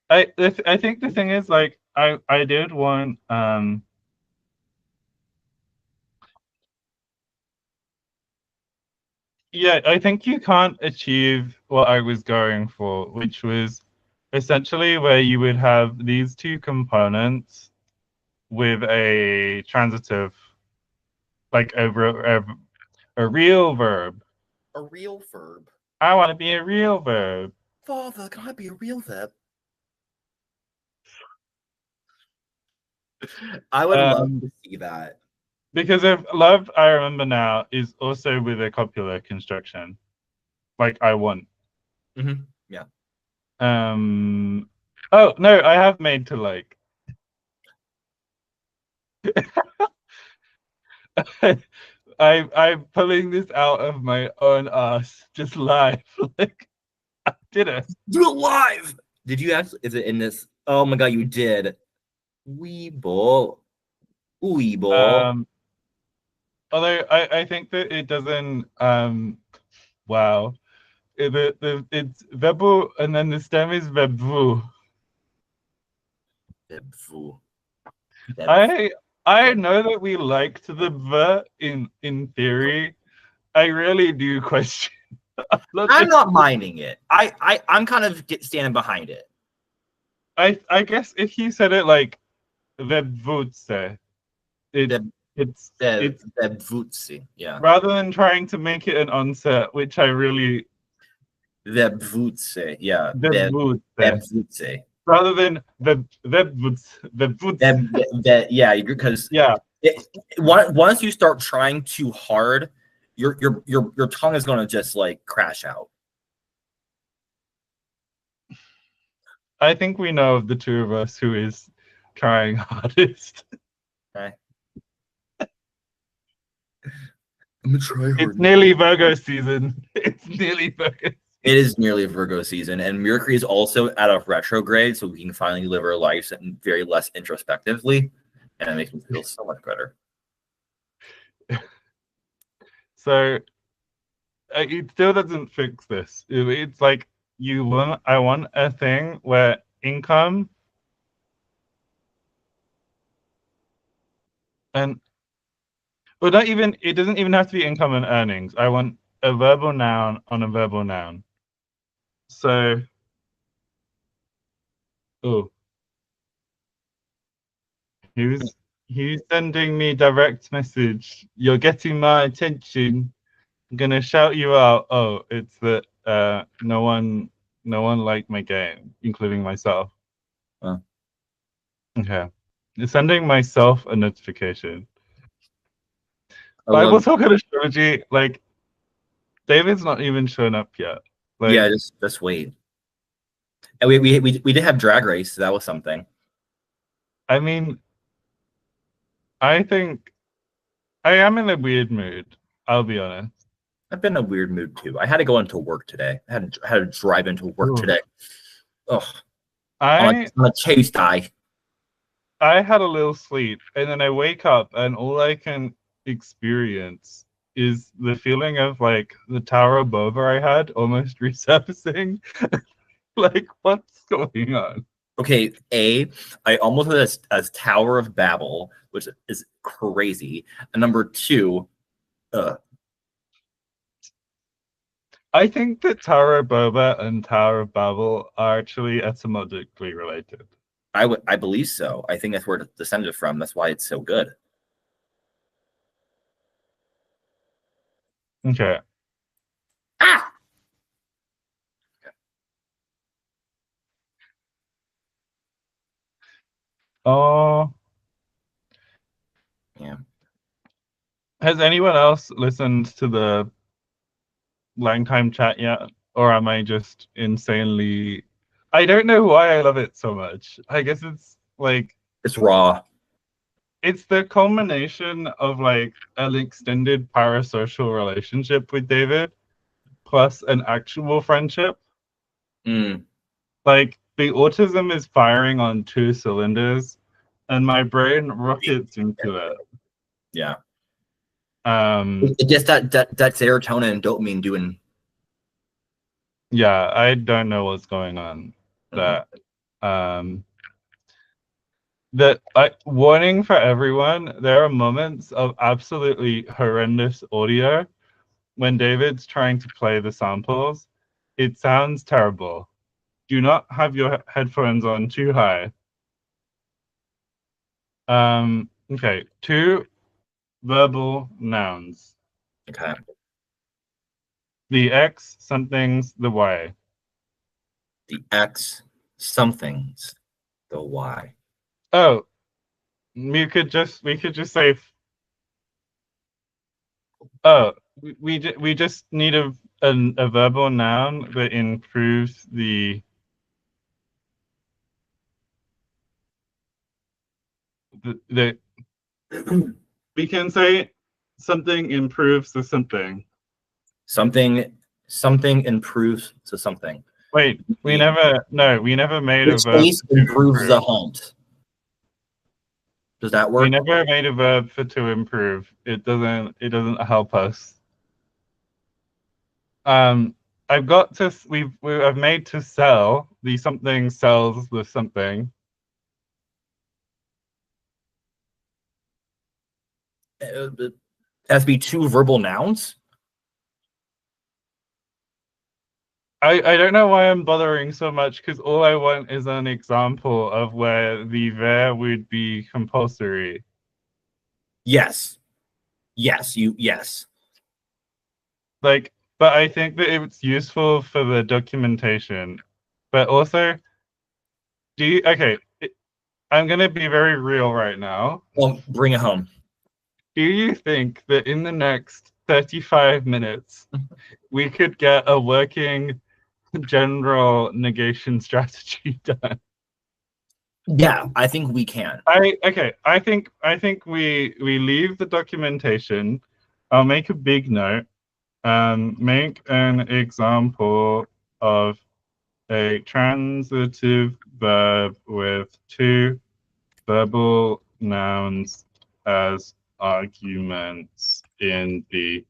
Speaker 2: I think the thing is, like, I did want yeah, I think you can't achieve what I was going for, which was essentially where you would have these two components with a transitive, like a real verb.
Speaker 1: A real verb.
Speaker 2: I want to be a real verb.
Speaker 1: Father, can I be a real verb? I would love to see that.
Speaker 2: Because if love, I remember now, is also with a copular construction. Like I want.
Speaker 1: Mm-hmm. Yeah.
Speaker 2: Oh no, I have made to like. I'm pulling this out of my own ass, just live. Like I did it.
Speaker 1: Do it live. Did you actually? Is it in this? Oh my god, you did. Weeble. Weeble.
Speaker 2: Although I think that it doesn't. Wow. It's vebu, and then the stem is vebu.
Speaker 1: Vebu.
Speaker 2: I know that we liked the v in theory. I really do question.
Speaker 1: I'm not minding it. I'm kind of standing behind it.
Speaker 2: I guess if you said it like vebvutse, it's
Speaker 1: vebvutse, yeah.
Speaker 2: Rather than trying to make it an onset, which I really
Speaker 1: Vebvutse, yeah.
Speaker 2: vebvutse.
Speaker 1: Vebvutse.
Speaker 2: rather than the
Speaker 1: Yeah, because
Speaker 2: yeah.
Speaker 1: once you start trying too hard, your tongue is gonna just like crash out.
Speaker 2: I think we know of the two of us who is trying hardest.
Speaker 1: Okay. I'm gonna try hard.
Speaker 2: It's nearly Virgo season. It's nearly Virgo.
Speaker 1: It is nearly Virgo season, and Mercury is also out of retrograde, so we can finally live our lives very less introspectively, and it makes me feel so much better.
Speaker 2: So it still doesn't fix this. It's like I want a thing where income and well, not even it doesn't even have to be income and earnings. I want a verbal noun on a verbal noun. So, oh, he's sending me direct message. You're getting my attention. I'm gonna shout you out. Oh, it's that no one liked my game, including myself.
Speaker 1: Oh.
Speaker 2: Okay, it's sending myself a notification.
Speaker 1: I
Speaker 2: Bible
Speaker 1: love,
Speaker 2: talk and astrology, like David's not even shown up yet. Like,
Speaker 1: yeah, just wait. And we did have Drag Race, so that was something.
Speaker 2: I mean, I think I am in a weird mood. I'll be honest.
Speaker 1: I've been in a weird mood too. I had to go into work today. I had to drive into work
Speaker 2: Ooh.
Speaker 1: today. Oh,
Speaker 2: I
Speaker 1: on a Tuesday.
Speaker 2: I had a little sleep, and then I wake up, and all I can experience is the feeling of like the Tower of Boba I had almost resurfacing. Like, what's going on?
Speaker 1: Okay, I almost had as Tower of Babel, which is crazy. And number two,
Speaker 2: I think that Tower of Boba and Tower of Babel are actually etymologically related.
Speaker 1: I believe so. I think that's where it descended from. That's why it's so good.
Speaker 2: Okay.
Speaker 1: Ah!
Speaker 2: Oh,
Speaker 1: Yeah.
Speaker 2: has anyone else listened to the Lang Time chat yet? Or am I just insanely... I don't know why I love it so much. I guess it's like...
Speaker 1: It's raw.
Speaker 2: It's the culmination of like an extended parasocial relationship with David plus an actual friendship.
Speaker 1: Mm.
Speaker 2: Like the autism is firing on two cylinders and my brain rockets into it.
Speaker 1: Yeah.
Speaker 2: Um,
Speaker 1: It just that serotonin and dopamine doing.
Speaker 2: yeah, I don't know what's going on. That that warning for everyone, there are moments of absolutely horrendous audio when David's trying to play the samples. It sounds terrible. Do not have your headphones on too high. Okay, two verbal nouns.
Speaker 1: Okay.
Speaker 2: The X, something's the Y.
Speaker 1: The X, something's the Y.
Speaker 2: Oh, we could just say. Oh, we just need a verbal noun that improves the we can say something improves the something.
Speaker 1: Something improves to something.
Speaker 2: Wait, we never made
Speaker 1: The
Speaker 2: a verb
Speaker 1: chase improves the hunt. Does that work?
Speaker 2: We never made a verb for to improve. It doesn't help us. I've got to I've made to sell. The something sells the something.
Speaker 1: It has to be two verbal nouns.
Speaker 2: I don't know why I'm bothering so much because all I want is an example of where the there would be compulsory.
Speaker 1: Yes. Yes.
Speaker 2: Like, but I think that it's useful for the documentation. But also, Do you? Okay, I'm gonna be very real right now.
Speaker 1: Well, bring it home.
Speaker 2: Do you think that in the next 35 minutes we could get a working general negation strategy done?
Speaker 1: Yeah, I think we can.
Speaker 2: I think we leave the documentation. I'll make a big note. Make an example of a transitive verb with two verbal nouns as arguments in the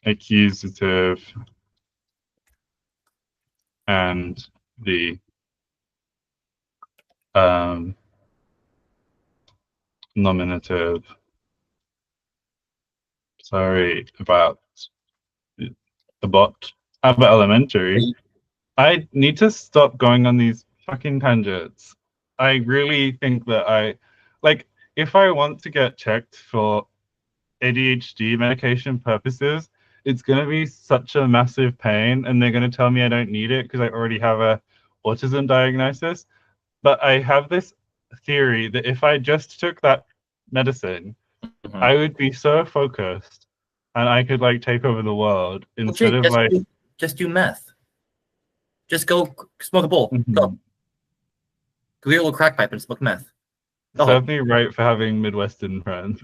Speaker 2: accusative and the nominative. Sorry about the bot. How about elementary? I need to stop going on these fucking tangents. I really think that if I want to get checked for ADHD medication purposes, it's going to be such a massive pain, and they're going to tell me I don't need it because I already have a autism diagnosis. But I have this theory that if I just took that medicine, I would be so focused and I could like take over the world instead of like
Speaker 1: just do meth. Just go smoke a bowl. Go get a little crack pipe and smoke meth.
Speaker 2: Serve me right for having Midwestern friends.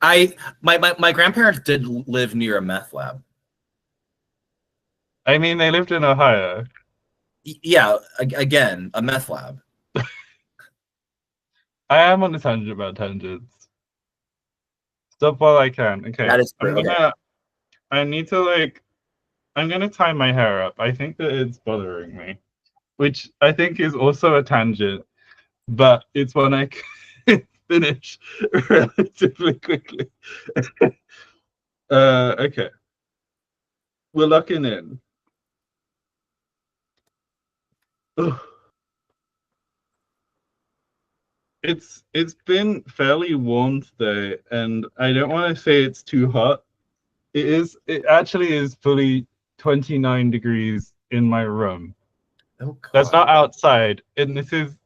Speaker 1: My grandparents did live near a meth lab.
Speaker 2: I mean, they lived in Ohio.
Speaker 1: Yeah, again, a meth lab.
Speaker 2: I am on a tangent about tangents. Stop while I can. Okay.
Speaker 1: That is true.
Speaker 2: I need to I'm gonna tie my hair up. I think that it's bothering me, which I think is also a tangent, but it's one I can finish relatively quickly. Okay. We're locking in. Ugh. It's been fairly warm today, and I don't want to say it's too hot. It actually is fully 29 degrees in my room.
Speaker 1: Oh God.
Speaker 2: That's not outside, and this is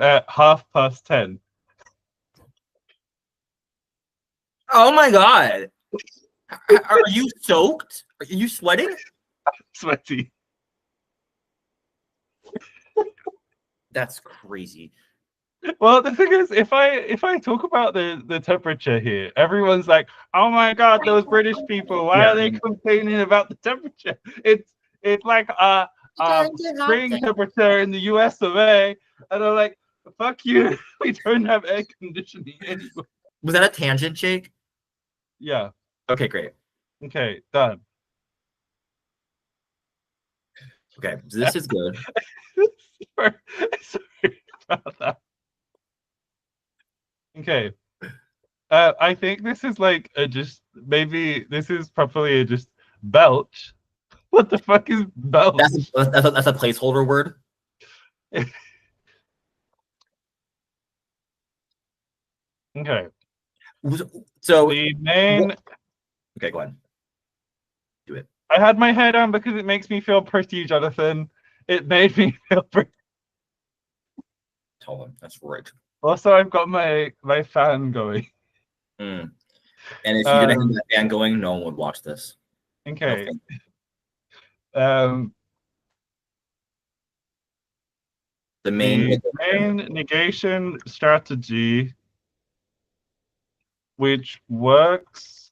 Speaker 2: at 10:30.
Speaker 1: Oh my God. Are you soaked? Are you sweating?
Speaker 2: I'm sweaty.
Speaker 1: That's crazy.
Speaker 2: Well, the thing is, if I talk about the temperature here, everyone's like, "Oh my God, those British people! Why are they complaining about the temperature? It's like spring temperature in the US of A." And I'm like, "Fuck you! We don't have air conditioning anymore."
Speaker 1: Was that a tangent, Jake?
Speaker 2: Yeah.
Speaker 1: Okay, great.
Speaker 2: Okay, done.
Speaker 1: Okay, this is good.
Speaker 2: Sorry about that. Okay. I think this is like maybe this is probably a just belch. What the fuck is belch?
Speaker 1: That's a placeholder word.
Speaker 2: Okay.
Speaker 1: So
Speaker 2: the main.
Speaker 1: Okay, go ahead. Do it.
Speaker 2: I had my hair down because it makes me feel pretty, Jonathan. It made me feel pretty.
Speaker 1: Tell them that's right.
Speaker 2: Also, I've got my fan going.
Speaker 1: And if you didn't have that fan going, no one would watch this.
Speaker 2: Okay.
Speaker 1: The main
Speaker 2: negation strategy, which works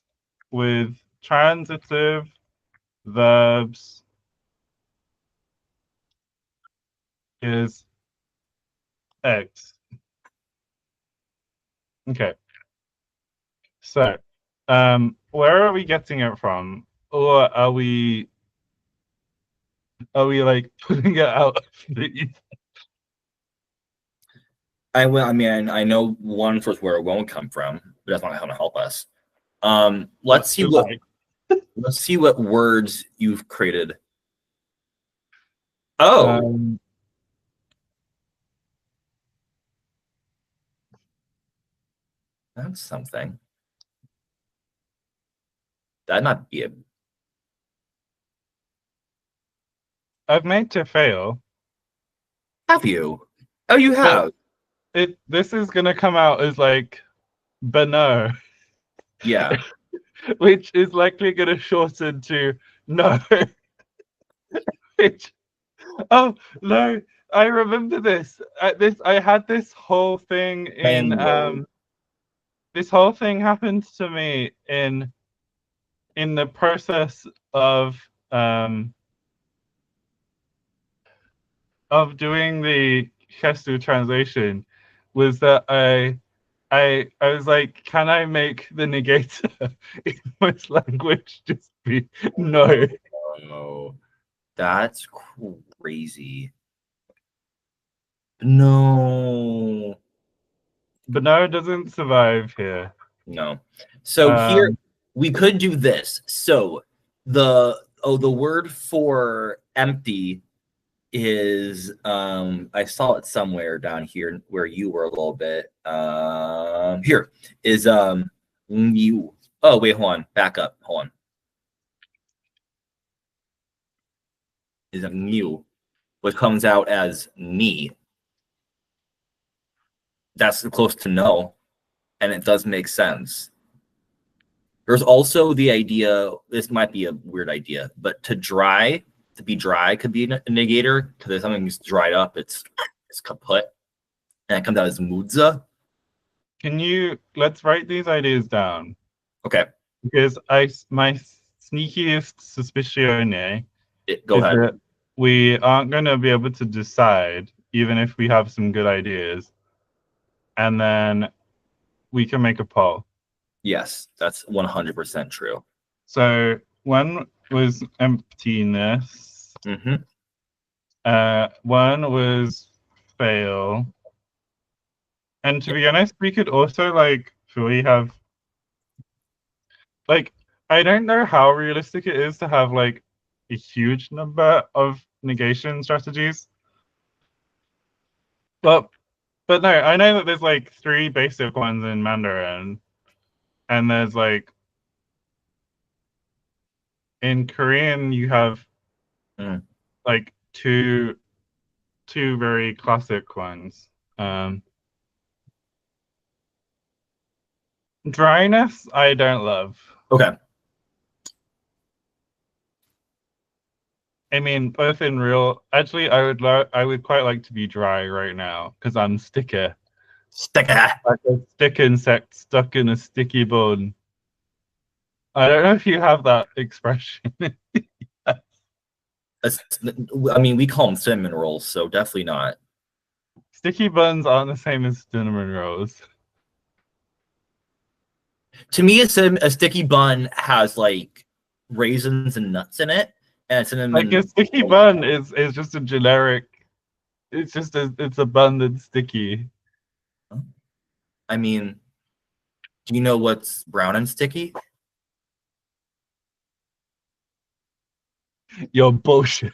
Speaker 2: with transitive verbs, is X. Okay. So, where are we getting it from? Or are we like putting it out of the
Speaker 1: I mean, I know one source where it won't come from, but that's not going to help us. Let's see what words you've created. Oh, that's something. That'd not be it.
Speaker 2: I've made to fail.
Speaker 1: Have you? Oh, you have.
Speaker 2: This is gonna come out as like Beno,
Speaker 1: Yeah.
Speaker 2: which is likely gonna shorten to no. Which, oh no, I remember this. I had this whole thing in
Speaker 1: Mango.
Speaker 2: this whole thing happened to me in the process of doing the gestu translation, was that I was like, can I make the negator in English language just be no?
Speaker 1: Oh, that's crazy. No.
Speaker 2: But no, it doesn't survive here.
Speaker 1: No. So here
Speaker 2: Um,
Speaker 1: we could do this. So the word for empty is I saw it somewhere down here where you were a little bit. Here is you. Oh wait, hold on. Back up. Hold on. Is a mu, which comes out as me. That's close to no, and it does make sense. There's also the idea, this might be a weird idea, but to be dry could be a negator, because if something's dried up, it's kaput. And it comes out as mudza.
Speaker 2: let's write these ideas down.
Speaker 1: Okay.
Speaker 2: Because my sneakiest suspicione
Speaker 1: Go
Speaker 2: is
Speaker 1: ahead.
Speaker 2: that we aren't going to be able to decide, even if we have some good ideas, and then we can make a poll.
Speaker 1: Yes, that's 100% true.
Speaker 2: So one was emptiness.
Speaker 1: Mm-hmm.
Speaker 2: One was fail. And to be honest, we could also like fully have like, I don't know how realistic it is to have like a huge number of negation strategies. But no, I know that there's like 3 basic ones in Mandarin, and there's like in Korean you have like two very classic ones. Dryness, I don't love.
Speaker 1: Okay.
Speaker 2: I mean, both in real. Actually, I would quite like to be dry right now because I'm sticker.
Speaker 1: Sticker.
Speaker 2: Like a stick insect stuck in a sticky bone. I don't know if you have that expression.
Speaker 1: I mean, we call them cinnamon rolls, so definitely not.
Speaker 2: Sticky buns aren't the same as cinnamon rolls.
Speaker 1: To me, a sticky bun has like raisins and nuts in it, and cinnamon.
Speaker 2: Like a sticky bun is just a generic. It's just it's a bun that's sticky.
Speaker 1: I mean, do you know what's brown and sticky?
Speaker 2: You're bullshit.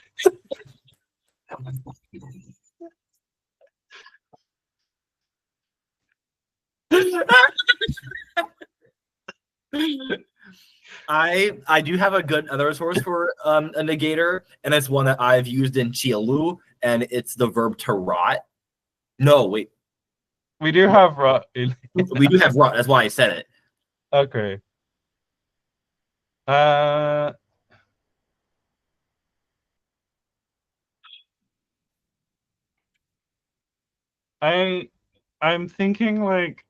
Speaker 1: I do have a good other source for a negator, and it's one that I've used in Chialu, and it's the verb to rot. No, wait.
Speaker 2: We do have rot in.
Speaker 1: We do have rot. That's why I said it.
Speaker 2: Okay. I'm thinking like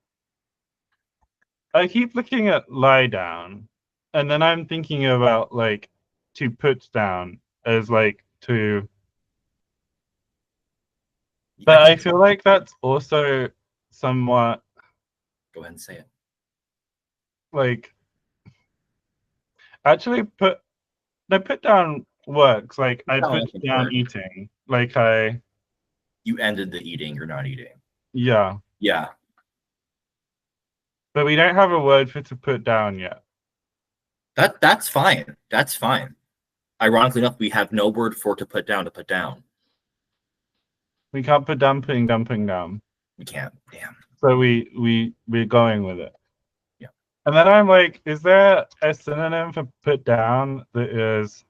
Speaker 2: I keep looking at lie down, and then I'm thinking about like to put down as like to. But I feel like that's also somewhat.
Speaker 1: Go ahead and say it.
Speaker 2: Like, actually, put down works. Like I put down eating. Like
Speaker 1: you ended the eating. You're not eating.
Speaker 2: Yeah.
Speaker 1: Yeah.
Speaker 2: But we don't have a word for to put down yet.
Speaker 1: That's fine. That's fine. Ironically enough, we have no word for to put down.
Speaker 2: We can't put dumping down.
Speaker 1: We can't. Damn.
Speaker 2: So we're going with it.
Speaker 1: Yeah.
Speaker 2: And then I'm like, is there a synonym for put down that is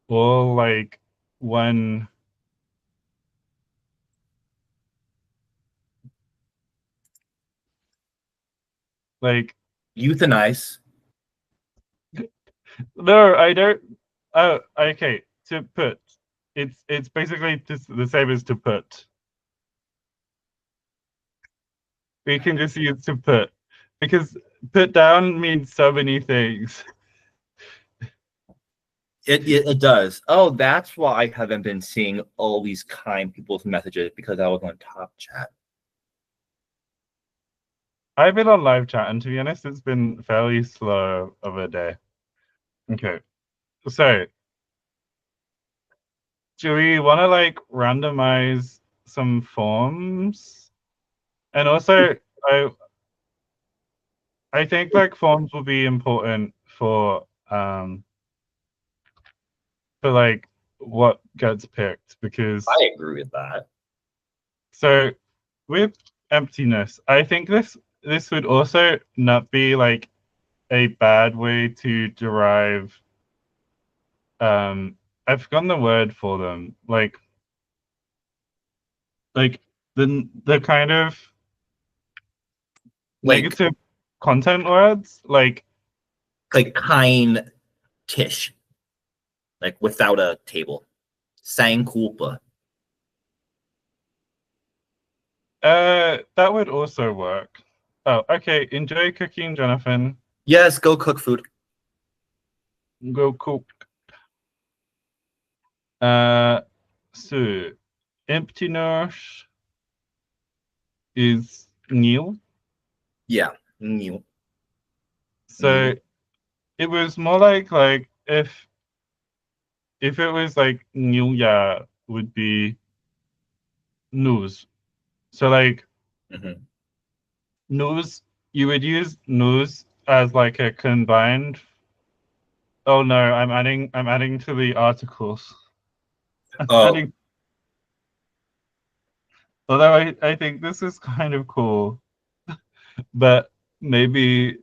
Speaker 2: all like one Like,
Speaker 1: Euthanize.
Speaker 2: no, I don't. Oh, okay. To put, it's basically just the same as to put. We can just use to put because put down means so many things.
Speaker 1: It does. Oh, that's why I haven't been seeing all these kind people's messages because I was on top chat.
Speaker 2: I've been on live chat, and to be honest, it's been fairly slow of a day. Okay, so do we want to like randomize some forms? And also, I think like forms will be important for like what gets picked because
Speaker 1: I agree with that.
Speaker 2: so with emptiness, I think this would also not be like a bad way to derive I've forgotten the word for them. Like the kind of
Speaker 1: Like
Speaker 2: negative content words, like
Speaker 1: kind tish. Like without a table. Sang culpa.
Speaker 2: that would also work. Oh, okay. Enjoy cooking, Jonathan.
Speaker 1: Yes, go cook food.
Speaker 2: Go cook. So emptiness is nil.
Speaker 1: Yeah. New.
Speaker 2: So it was more like if it was like nil, yeah, would be news. So like
Speaker 1: Mm-hmm.
Speaker 2: news, you would use news as like a combined. Oh no, I'm adding to the articles.
Speaker 1: Oh,
Speaker 2: Adding, although I think this is kind of cool, but maybe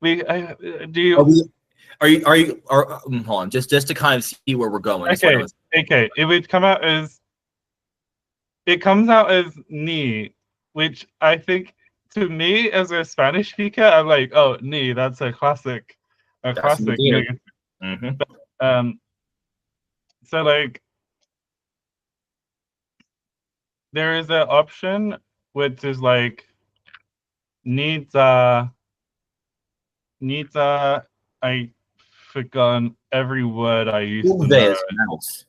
Speaker 2: we I, do
Speaker 1: are
Speaker 2: you
Speaker 1: we? Hold on, just to kind of see where we're going. Just what I
Speaker 2: okay,
Speaker 1: was.
Speaker 2: okay. It comes out as ni, which I think to me as a Spanish speaker, I'm like, oh ni, that's a
Speaker 1: That's
Speaker 2: classic
Speaker 1: negated.
Speaker 2: negative.
Speaker 1: Mm-hmm.
Speaker 2: Um, so like there is an option which is like needs I forgotten every word I used to know.
Speaker 1: Uve is mouse.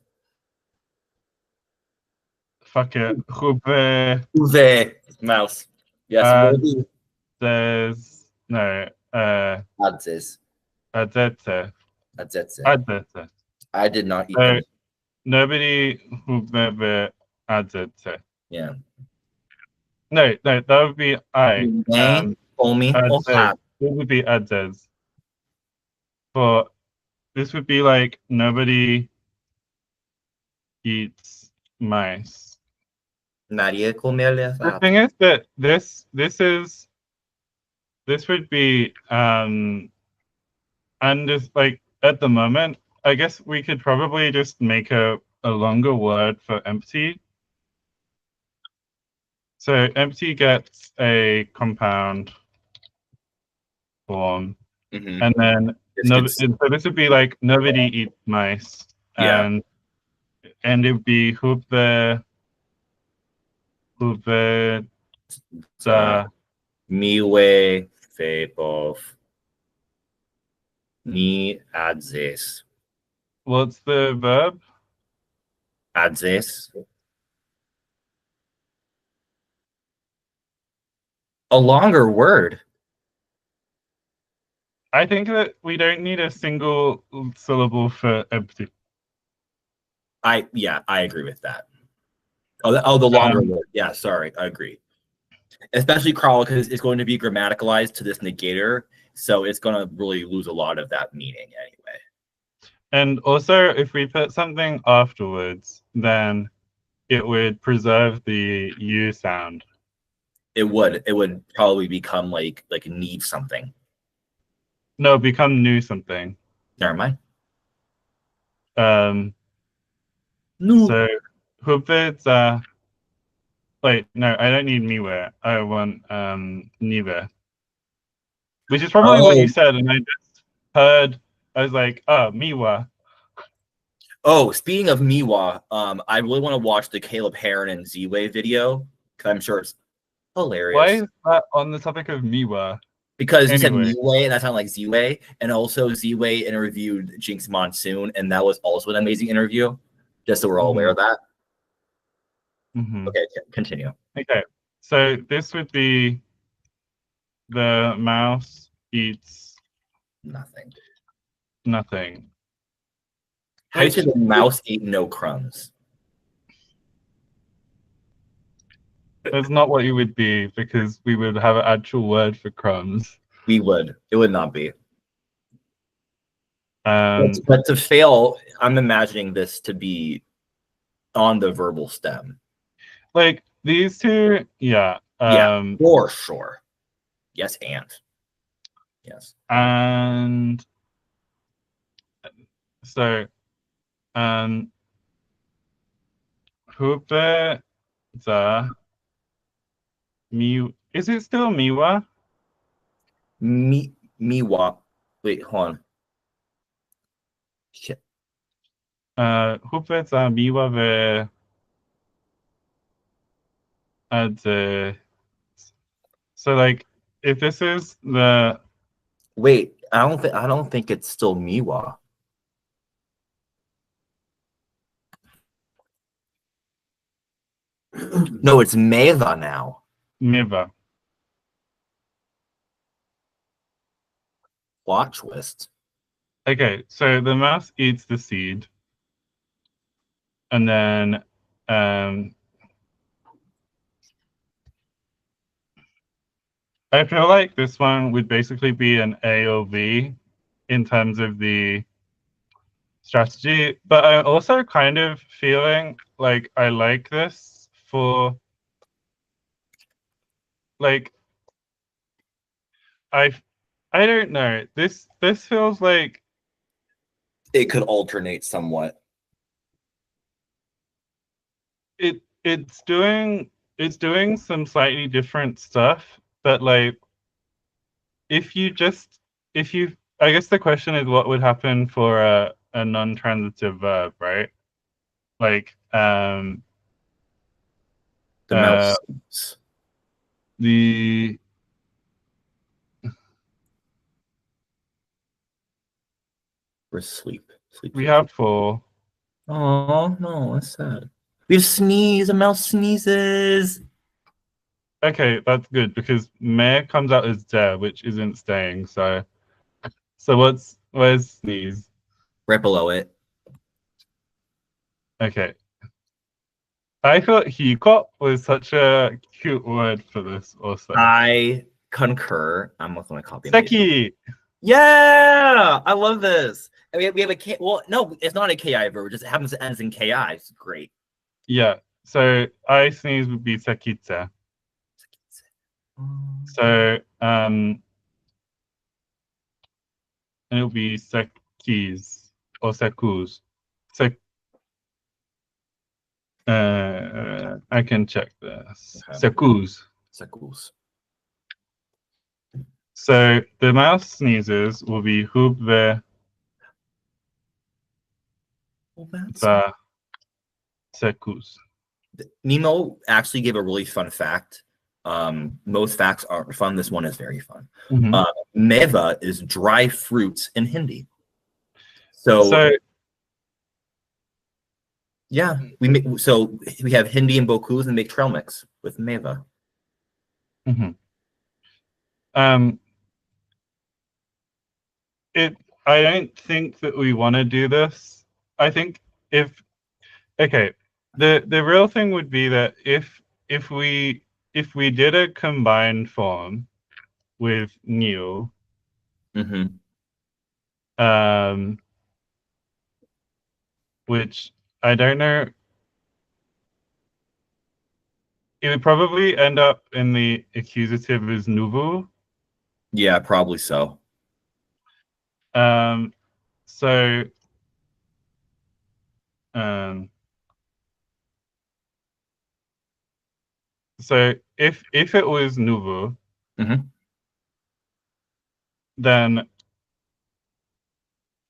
Speaker 2: Fuck it. Hube
Speaker 1: Uve mouse. Yes. What do
Speaker 2: there's no
Speaker 1: adzes?
Speaker 2: adete.
Speaker 1: Adzetse.
Speaker 2: Adete.
Speaker 1: I did not eat
Speaker 2: So
Speaker 1: any.
Speaker 2: nobody hube adete.
Speaker 1: Yeah.
Speaker 2: No, that would be I.
Speaker 1: Name, Omi,
Speaker 2: Adze.
Speaker 1: Ohad.
Speaker 2: It would be adzes. But this would be like nobody eats mice.
Speaker 1: Nadie come
Speaker 2: The
Speaker 1: elefante.
Speaker 2: thing is that this would be and just like at the moment, I guess we could probably just make a longer word for empty. So empty gets a compound form,
Speaker 1: Mm-hmm.
Speaker 2: and then
Speaker 1: This
Speaker 2: no,
Speaker 1: could,
Speaker 2: so this would be like nobody eats mice,
Speaker 1: yeah.
Speaker 2: and it would be hube
Speaker 1: So, miwe, febov, ni adzes.
Speaker 2: what's the verb?
Speaker 1: Adzes. A longer word.
Speaker 2: I think that we don't need a single syllable for empty.
Speaker 1: I agree with that. The longer
Speaker 2: Um,
Speaker 1: word. Yeah, sorry, I agree. Especially Carl, because it's going to be grammaticalized to this negator, so it's going to really lose a lot of that meaning anyway.
Speaker 2: and also, if we put something afterwards, then it would preserve the U sound.
Speaker 1: It would probably become like need something.
Speaker 2: No, become new something.
Speaker 1: Never mind.
Speaker 2: Um,
Speaker 1: No.
Speaker 2: so hubvid Wait, no, I don't need miwe. I want nive, which is probably what you
Speaker 1: Oh,
Speaker 2: said, and I just heard. I was like, oh, miwa.
Speaker 1: oh, speaking of Miwa, I really want to watch the Caleb Heron and Z-Way video because I'm sure it's
Speaker 2: Why
Speaker 1: hilarious.
Speaker 2: is that on the topic of miwa?
Speaker 1: Because you said
Speaker 2: Anyway,
Speaker 1: Miway and that sounded like Z-Way, and also Z-Way interviewed Jinx Monsoon, and that was also an amazing interview. Just so we're all aware
Speaker 2: hmm
Speaker 1: of that.
Speaker 2: hmm
Speaker 1: Okay, continue.
Speaker 2: okay. So this would be the mouse eats
Speaker 1: Nothing.
Speaker 2: nothing,
Speaker 1: How do you say
Speaker 2: which
Speaker 1: the mouse ate no crumbs?
Speaker 2: is not what it would be because we would have an actual word for crumbs.
Speaker 1: We would. It would not be.
Speaker 2: Um,
Speaker 1: But to fail, I'm imagining this to be on the verbal stem.
Speaker 2: like these two, yeah.
Speaker 1: Yeah, for sure. Yes, and yes.
Speaker 2: And so, Hooper the Mi. Is it still Miwa?
Speaker 1: Miwa. Wait, hold on. Shit.
Speaker 2: Hooper the Miwa ve the. So like, if this is the
Speaker 1: Wait, I don't think it's still Miwa. No, it's Meva now.
Speaker 2: Miva.
Speaker 1: Plot twist.
Speaker 2: Okay, so the mouse eats the seed, and then um, I feel like this one would basically be an A or V in terms of the strategy, but I'm also kind of feeling like I like this for like I I don't know. This feels like
Speaker 1: It could alternate somewhat.
Speaker 2: it's doing some slightly different stuff, but like if you just if you I guess the question is what would happen for a non-transitive verb, right? Like
Speaker 1: The
Speaker 2: uh
Speaker 1: mouse sleeps.
Speaker 2: the
Speaker 1: Or sleep. Sleep,
Speaker 2: we
Speaker 1: sleep, sleep.
Speaker 2: have four.
Speaker 1: Oh no, that's sad. We have sneeze. A mouse sneezes.
Speaker 2: Okay, that's good because Mare comes out as there, which isn't staying. So where's sneeze?
Speaker 1: Right below it.
Speaker 2: Okay. I thought Hikop was such a cute word for this also.
Speaker 1: I concur. I'm with my copy and paste.
Speaker 2: Seki!
Speaker 1: Yeah, I love this. And we have a K. Well, no, it's not a KI verb. It just happens to end in KI. It's great.
Speaker 2: Yeah. So I sneeze would be sekitse. So and it'll be sekis or sekus. Sek I can check this.
Speaker 1: Okay.
Speaker 2: Sekus.
Speaker 1: Sekus.
Speaker 2: So the mouse sneezes will be hubve
Speaker 1: Well, that's
Speaker 2: the sekus.
Speaker 1: Nemo actually gave a really fun fact. Most facts aren't fun. This one is very fun.
Speaker 2: Mm-hmm.
Speaker 1: Meva is dry fruits in Hindi. So yeah, we have Hindi and Bokuz and make trail mix with Meva.
Speaker 2: mm-hmm. um, it. I don't think that we want to do this. I think if okay, the real thing would be that if we if we did a combined form with new,
Speaker 1: Mm-hmm.
Speaker 2: which I don't know, it would probably end up in the accusative as nouveau.
Speaker 1: Yeah, probably so.
Speaker 2: So um, So if it was nouveau,
Speaker 1: Mhm.
Speaker 2: then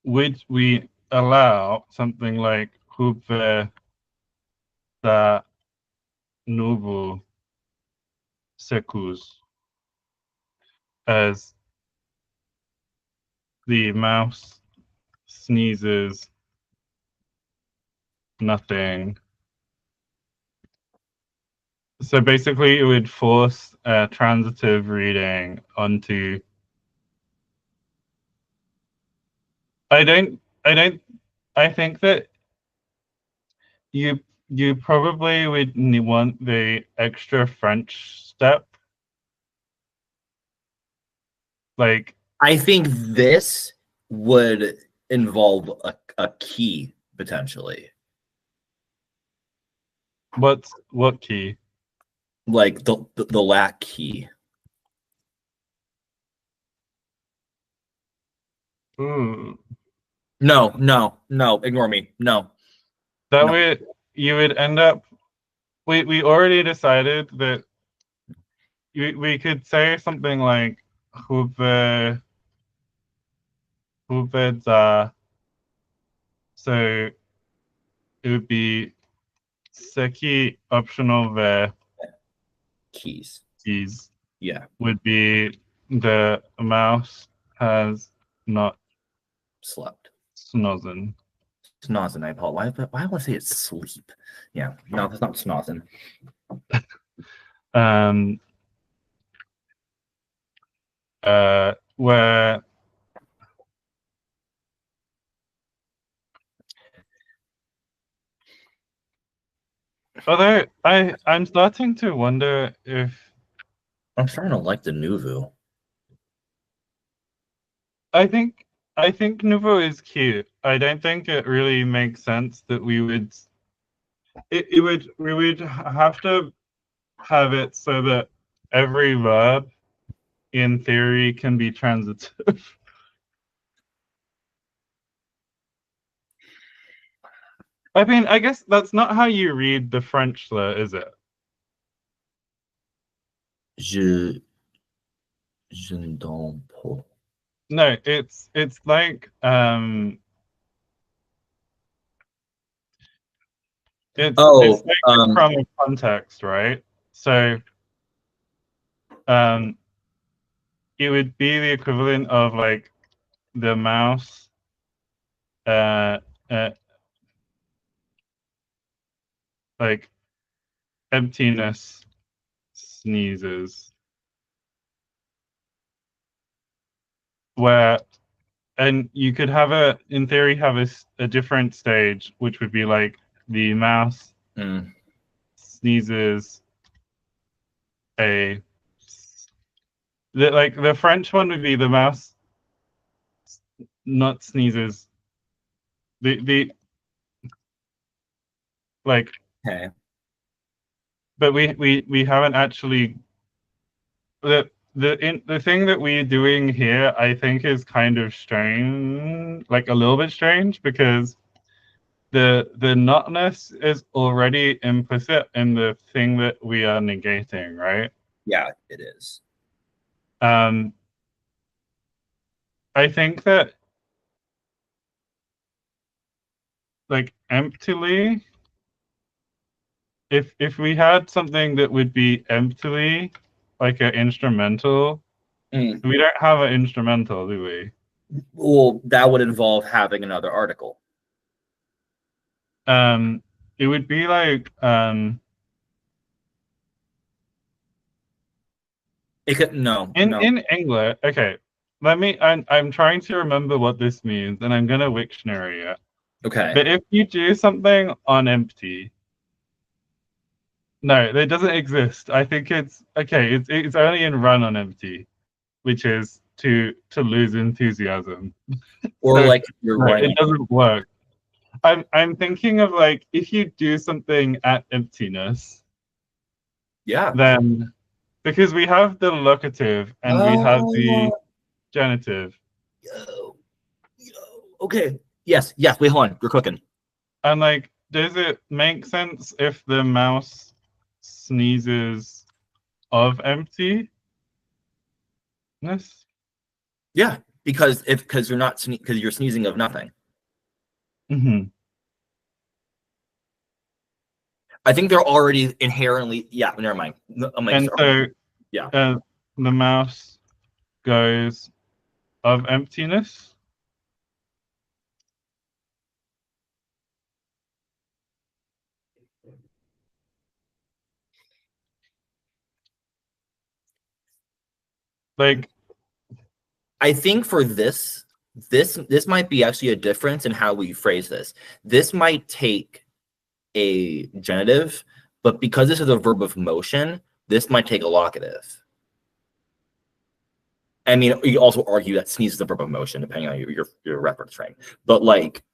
Speaker 2: would we allow something like hubve da nouveau secus as the mouse sneezes nothing? So basically, it would force a transitive reading onto. I don't. I don't. I think that you probably would want the extra French step. Like,
Speaker 1: I think this would involve a key potentially,
Speaker 2: what key?
Speaker 1: like the lack key.
Speaker 2: Ooh.
Speaker 1: No. Ignore me. No.
Speaker 2: That
Speaker 1: No.
Speaker 2: would you would end up. We already decided that we could say something like hube hube. So it would be seki optional ver
Speaker 1: Keys.
Speaker 2: keys
Speaker 1: Yeah.
Speaker 2: would be the mouse has not
Speaker 1: Slept.
Speaker 2: snozen.
Speaker 1: Snozzing. I apologize. Why I want to say it's sleep? Yeah. No, that's not snozzing.
Speaker 2: Um where although I'm starting to wonder if
Speaker 1: I'm starting to like the nouveau.
Speaker 2: I think I think Nouveau is cute. I don't think it really makes sense that we would we would have to have it so that every verb in theory can be transitive. I mean, I guess that's not how you read the French though, is it?
Speaker 1: Je ne dors pas.
Speaker 2: No, it's like it's
Speaker 1: Oh,
Speaker 2: taken from a context, right? So um it would be the equivalent of like the mouse uh, uh like emptiness sneezes, where and you could have in theory have a different stage which would be like the mouse sneezes a like the French one would be the mouse not sneezes the like
Speaker 1: okay.
Speaker 2: but we haven't actually the thing that we're doing here I think is kind of strange, like a little bit strange, because the notness is already implicit in the thing that we are negating, right?
Speaker 1: Yeah, it is.
Speaker 2: um I think that like emptily, if we had something that would be emptily like an instrumental, we don't have an instrumental, do we?
Speaker 1: Well, that would involve having another article.
Speaker 2: It would be like
Speaker 1: It could no.
Speaker 2: in English. Okay, I'm trying to remember what this means, and I'm gonna Wiktionary it.
Speaker 1: Okay.
Speaker 2: But if you do something on empty, no, that doesn't exist. I think it's okay. It's only in run on empty, which is to lose enthusiasm.
Speaker 1: Or
Speaker 2: So
Speaker 1: like you're
Speaker 2: no,
Speaker 1: running.
Speaker 2: it doesn't work. I'm thinking of like if you do something at emptiness,
Speaker 1: Yeah.
Speaker 2: then because we have the locative and we have the genitive.
Speaker 1: Yo. Okay. Yes. Wait, hold on. You're cooking.
Speaker 2: And like, does it make sense if the mouse sneezes of emptiness.
Speaker 1: Yeah, because you're not because you're sneezing of nothing.
Speaker 2: Mm-hmm.
Speaker 1: I think they're already inherently. Yeah, never mind. I'm like,
Speaker 2: And
Speaker 1: sorry.
Speaker 2: so,
Speaker 1: Yeah.
Speaker 2: the mouse goes of emptiness. Like,
Speaker 1: I think for this might be actually a difference in how we phrase this. This might take a genitive, but because this is a verb of motion, this might take a locative. I mean, you also argue that sneeze is a verb of motion, depending on your reference frame. But like,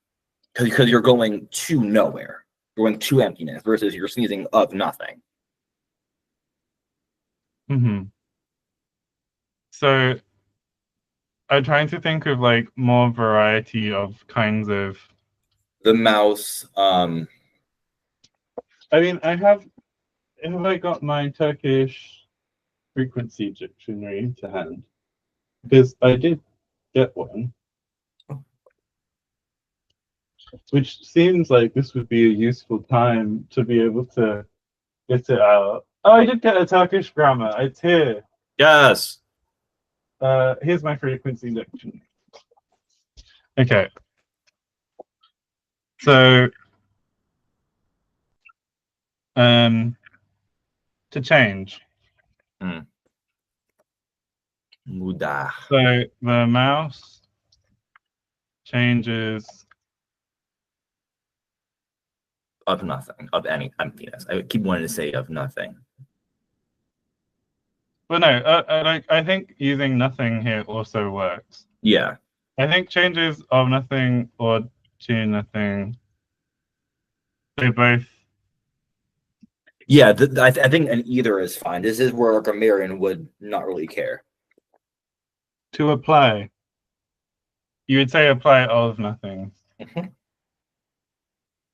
Speaker 1: because you're going to nowhere, you're going to emptiness versus you're sneezing of nothing.
Speaker 2: mm-hmm. So I'm trying to think of like more variety of kinds of.
Speaker 1: The mouse.
Speaker 2: I mean, have I got my Turkish frequency dictionary to hand? Because I did get one, which seems like this would be a useful time to be able to get it out. Oh, I did get a Turkish grammar. It's here.
Speaker 1: Yes.
Speaker 2: Here's my frequency dictionary. Okay. So, to change.
Speaker 1: Mudah.
Speaker 2: So the mouse changes
Speaker 1: Of nothing, of any emptiness. I keep wanting to say of nothing.
Speaker 2: But no, I think using nothing here also works.
Speaker 1: Yeah.
Speaker 2: I think changes of nothing or to nothing, they both.
Speaker 1: Yeah, I think an either is fine. This is where a grammarian would not really care.
Speaker 2: To apply, you would say apply of nothing.
Speaker 1: Mm-hmm.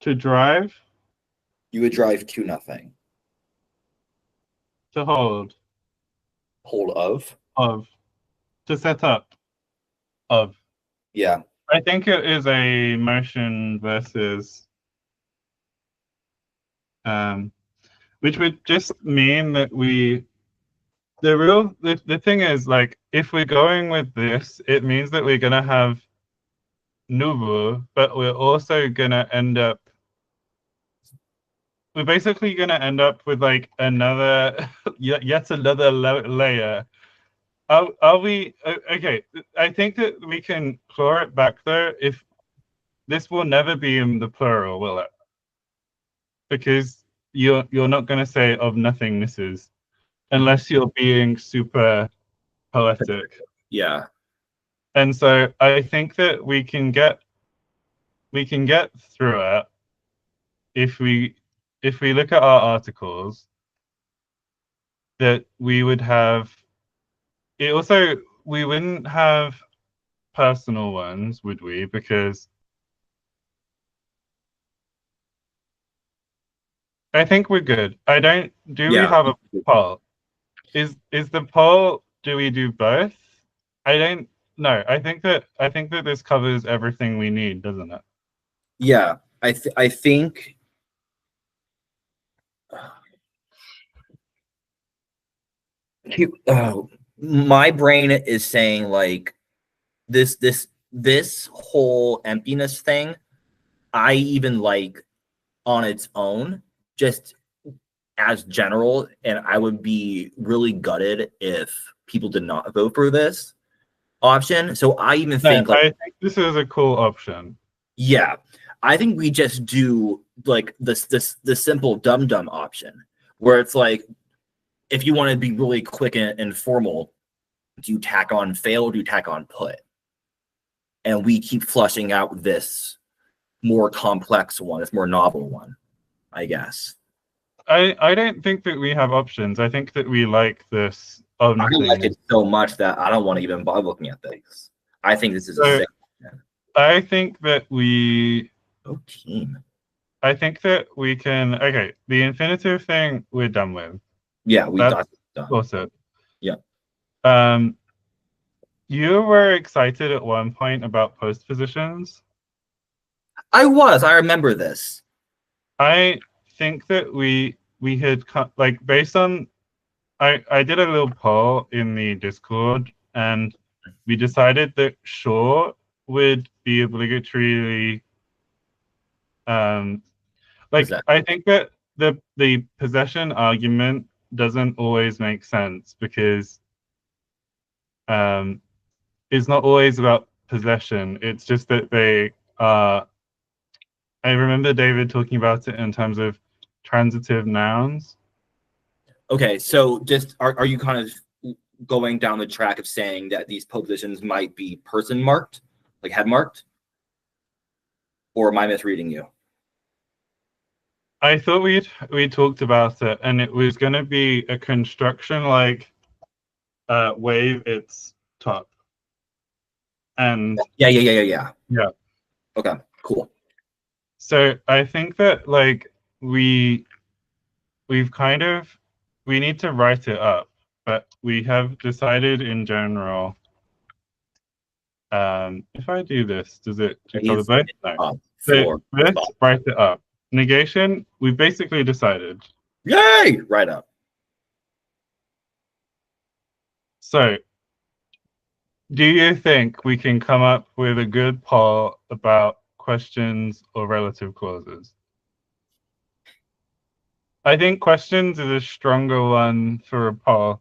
Speaker 2: To drive,
Speaker 1: You would drive to nothing.
Speaker 2: to hold,
Speaker 1: Hold of.
Speaker 2: to set up, of.
Speaker 1: Yeah.
Speaker 2: I think it is a motion versus, which would just mean that the thing is, like, if we're going with this, it means that we're gonna have nuvu, but we're basically gonna end up with like another yet another layer. Are we okay? I think that we can claw it back though. If this will never be in the plural, will it? Because you're not gonna say of nothingness unless you're being super poetic.
Speaker 1: Yeah.
Speaker 2: And so I think that we can get through it if we look at our articles, that we would have it. Also, we wouldn't have personal ones, would we? Because I think we're good. I don't. Do we
Speaker 1: Yeah.
Speaker 2: have a poll? Is the poll? Do we do both? I don't. No. I think that this covers everything we need, doesn't it?
Speaker 1: Yeah. I think. My brain is saying like this whole emptiness thing. I even like on its own, just as general, and I would be really gutted if people did not vote for this option. So I even think like,
Speaker 2: I think this is a cool option.
Speaker 1: yeah, I think we just do like the simple dum-dum option, where it's like, if you want to be really quick and formal, do you tack on fail or do you tack on put? And we keep flushing out this more complex one, this more novel one, I guess.
Speaker 2: I don't think that we have options. I think that we like this of
Speaker 1: I
Speaker 2: nothing.
Speaker 1: like it so much that I don't want to even bother looking at things. I think this is a sick.
Speaker 2: I think that we.
Speaker 1: Oh, team.
Speaker 2: I think that we can. Okay, the infinitive thing we're done with.
Speaker 1: Yeah, we got Done.
Speaker 2: Awesome.
Speaker 1: Yeah.
Speaker 2: You were excited at one point about postpositions.
Speaker 1: I remember this.
Speaker 2: I think that we had like based on I did a little poll in the Discord and we decided that sure would be obligatorily like
Speaker 1: Possession.
Speaker 2: I think that the possession argument doesn't always make sense because it's not always about possession. It's just that they are. I remember David talking about it in terms of transitive nouns.
Speaker 1: Okay, so just are you kind of going down the track of saying that these positions might be person marked, like head marked, or am I misreading you?
Speaker 2: I thought we talked about it, and it was going to be a construction like wave its top, and
Speaker 1: Yeah. Okay, cool.
Speaker 2: so I think that like we've kind of we need to write it up, but we have decided in general. If I do this, does it do you both? No. So let's write it up. Negation, we basically decided.
Speaker 1: Yay! Right up.
Speaker 2: So, do you think we can come up with a good poll about questions or relative clauses? I think questions is a stronger one for a poll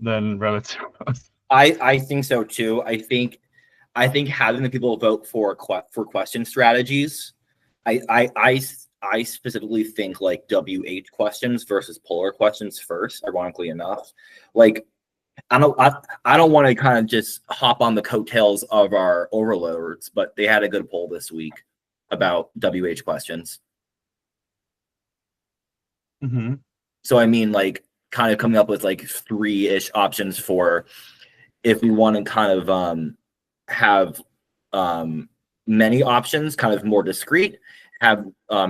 Speaker 2: than relative clauses.
Speaker 1: I think so too. I think having the people vote for question strategies. I specifically think like WH questions versus polar questions first. Ironically enough, like I don't want to kind of just hop on the coattails of our overlords, but they had a good poll this week about WH questions.
Speaker 2: Mm-hmm.
Speaker 1: So I mean, like, kind of coming up with like 3-ish options for if we want to kind of have many options, kind of more discrete, have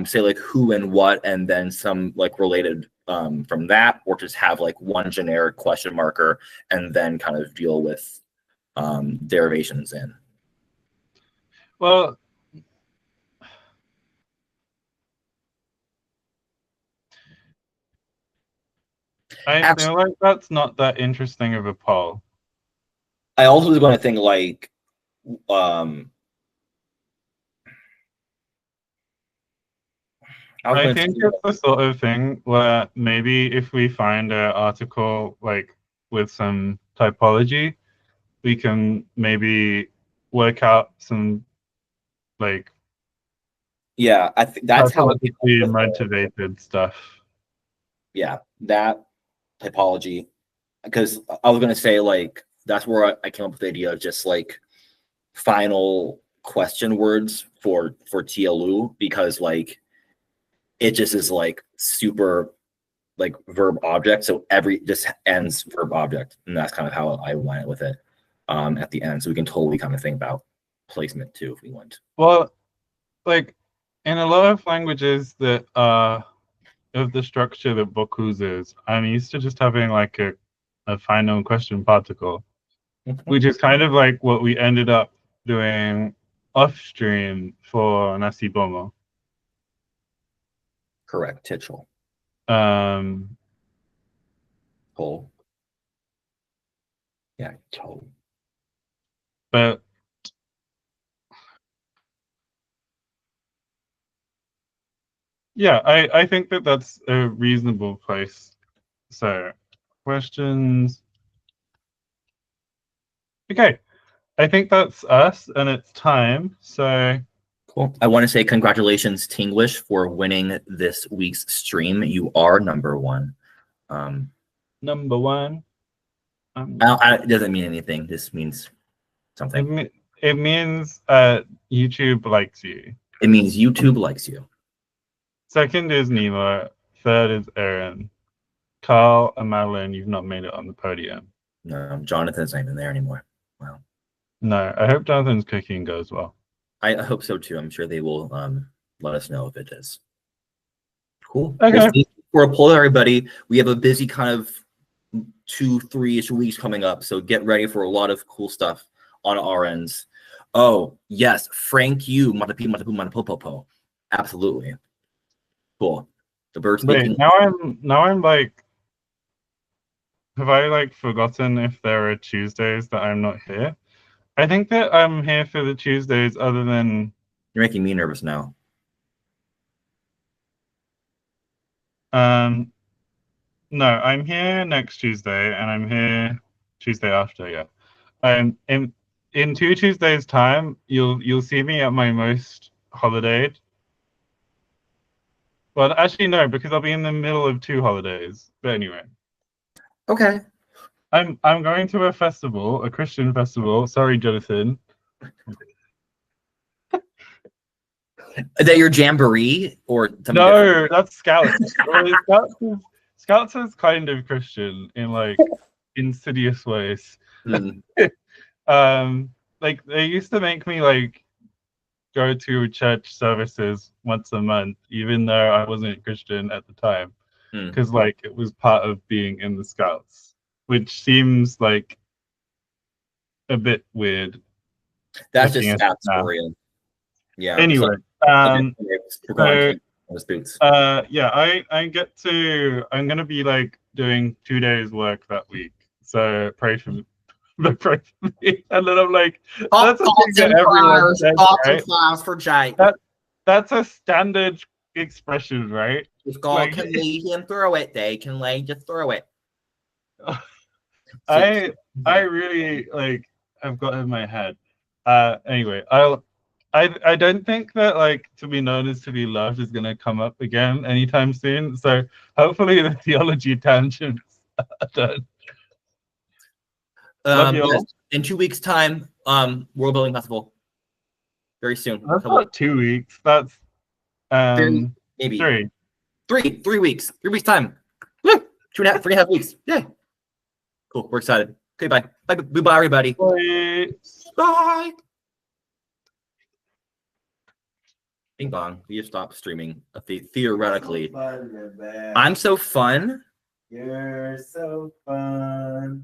Speaker 1: say like who and what, and then some like related from that, or just have like one generic question marker and then kind of deal with derivations in.
Speaker 2: Well, I feel like that's not that interesting of a poll.
Speaker 1: I also was going to think like
Speaker 2: I think it's the sort of thing where maybe if we find an article like with some typology, we can maybe work out some like
Speaker 1: I think that's how
Speaker 2: motivated stuff.
Speaker 1: Yeah, that typology, because I was gonna say like that's where I came up with the idea of just like final question words for TLU, because like it just is like super like verb object, so every just ends verb object, and that's kind of how I went with it at the end. So we can totally kind of think about placement too if we want.
Speaker 2: Well, like in a lot of languages that are of the structure that Bokuz is, I'm used to just having like a final question particle, which is kind of like what we ended up doing off stream for Nasi Bomo.
Speaker 1: Correct, Titchell. Cool. Yeah, totally.
Speaker 2: But yeah, I think that that's a reasonable place. So, questions. Okay, I think that's us, and it's time. So,
Speaker 1: cool. I want to say congratulations, Tinglish, for winning this week's stream. You are number one.
Speaker 2: Number one.
Speaker 1: It doesn't mean anything. This means something.
Speaker 2: It means YouTube likes you.
Speaker 1: It means YouTube likes you.
Speaker 2: Second is Nemo. Third is Aaron. Carl and Madeline, you've not made it on the podium.
Speaker 1: No, Jonathan's not even there anymore. Wow.
Speaker 2: No, I hope Jonathan's cooking goes well.
Speaker 1: I hope so too. I'm sure they will let us know if it is. Cool.
Speaker 2: Okay.
Speaker 1: For a poll, everybody, we have a busy kind of 2-3-ish weeks coming up. So get ready for a lot of cool stuff on our ends. Oh, yes. Frank Yu, Matapi, Matapu, Matapopopo. Absolutely. Cool. The bird speaking.
Speaker 2: Wait, now I'm like, have I like forgotten if there are Tuesdays that I'm not here? I think that I'm here for the Tuesdays other than...
Speaker 1: You're making me nervous now.
Speaker 2: No, I'm here next Tuesday and I'm here Tuesday after, yeah. In 2 Tuesdays' time, you'll see me at my most holidayed. Well, actually no, because I'll be in the middle of 2 holidays. But anyway.
Speaker 1: Okay.
Speaker 2: I'm going to a festival, a Christian festival. Sorry, Jonathan.
Speaker 1: Is that your jamboree or something
Speaker 2: No,
Speaker 1: different?
Speaker 2: that's Scouts. Scouts is kind of Christian in like insidious ways. Like they used to make me like go to church services once a month, even though I wasn't Christian at the time, because like it was part of being in the Scouts, which seems like a bit weird.
Speaker 1: That's just Scouts for you. Yeah.
Speaker 2: Anyway, yeah, I'm gonna be like doing 2 days work that week, so pray for me. Pray for me. And then I'm like, that's a thing that everyone says, right?
Speaker 1: For Jai.
Speaker 2: That's a standard expression, right?
Speaker 1: If God like, can lead him through it, they can just throw it.
Speaker 2: I really like I've got in my head. Anyway, I don't think that like to be known as to be loved is gonna come up again anytime soon. So hopefully the theology tangents are done.
Speaker 1: Yes. In 2 weeks' time, World Building Festival. Very soon.
Speaker 2: That's not 2 weeks. That's
Speaker 1: maybe
Speaker 2: 3.
Speaker 1: 3 weeks. 3 weeks time. Woo! 3.5 weeks. Yeah. Cool. We're excited. Okay, bye. Bye, everybody.
Speaker 2: Bye.
Speaker 1: Bye. Bing bong. We have stopped streaming. Theoretically. I'm so fun.
Speaker 3: You're so fun.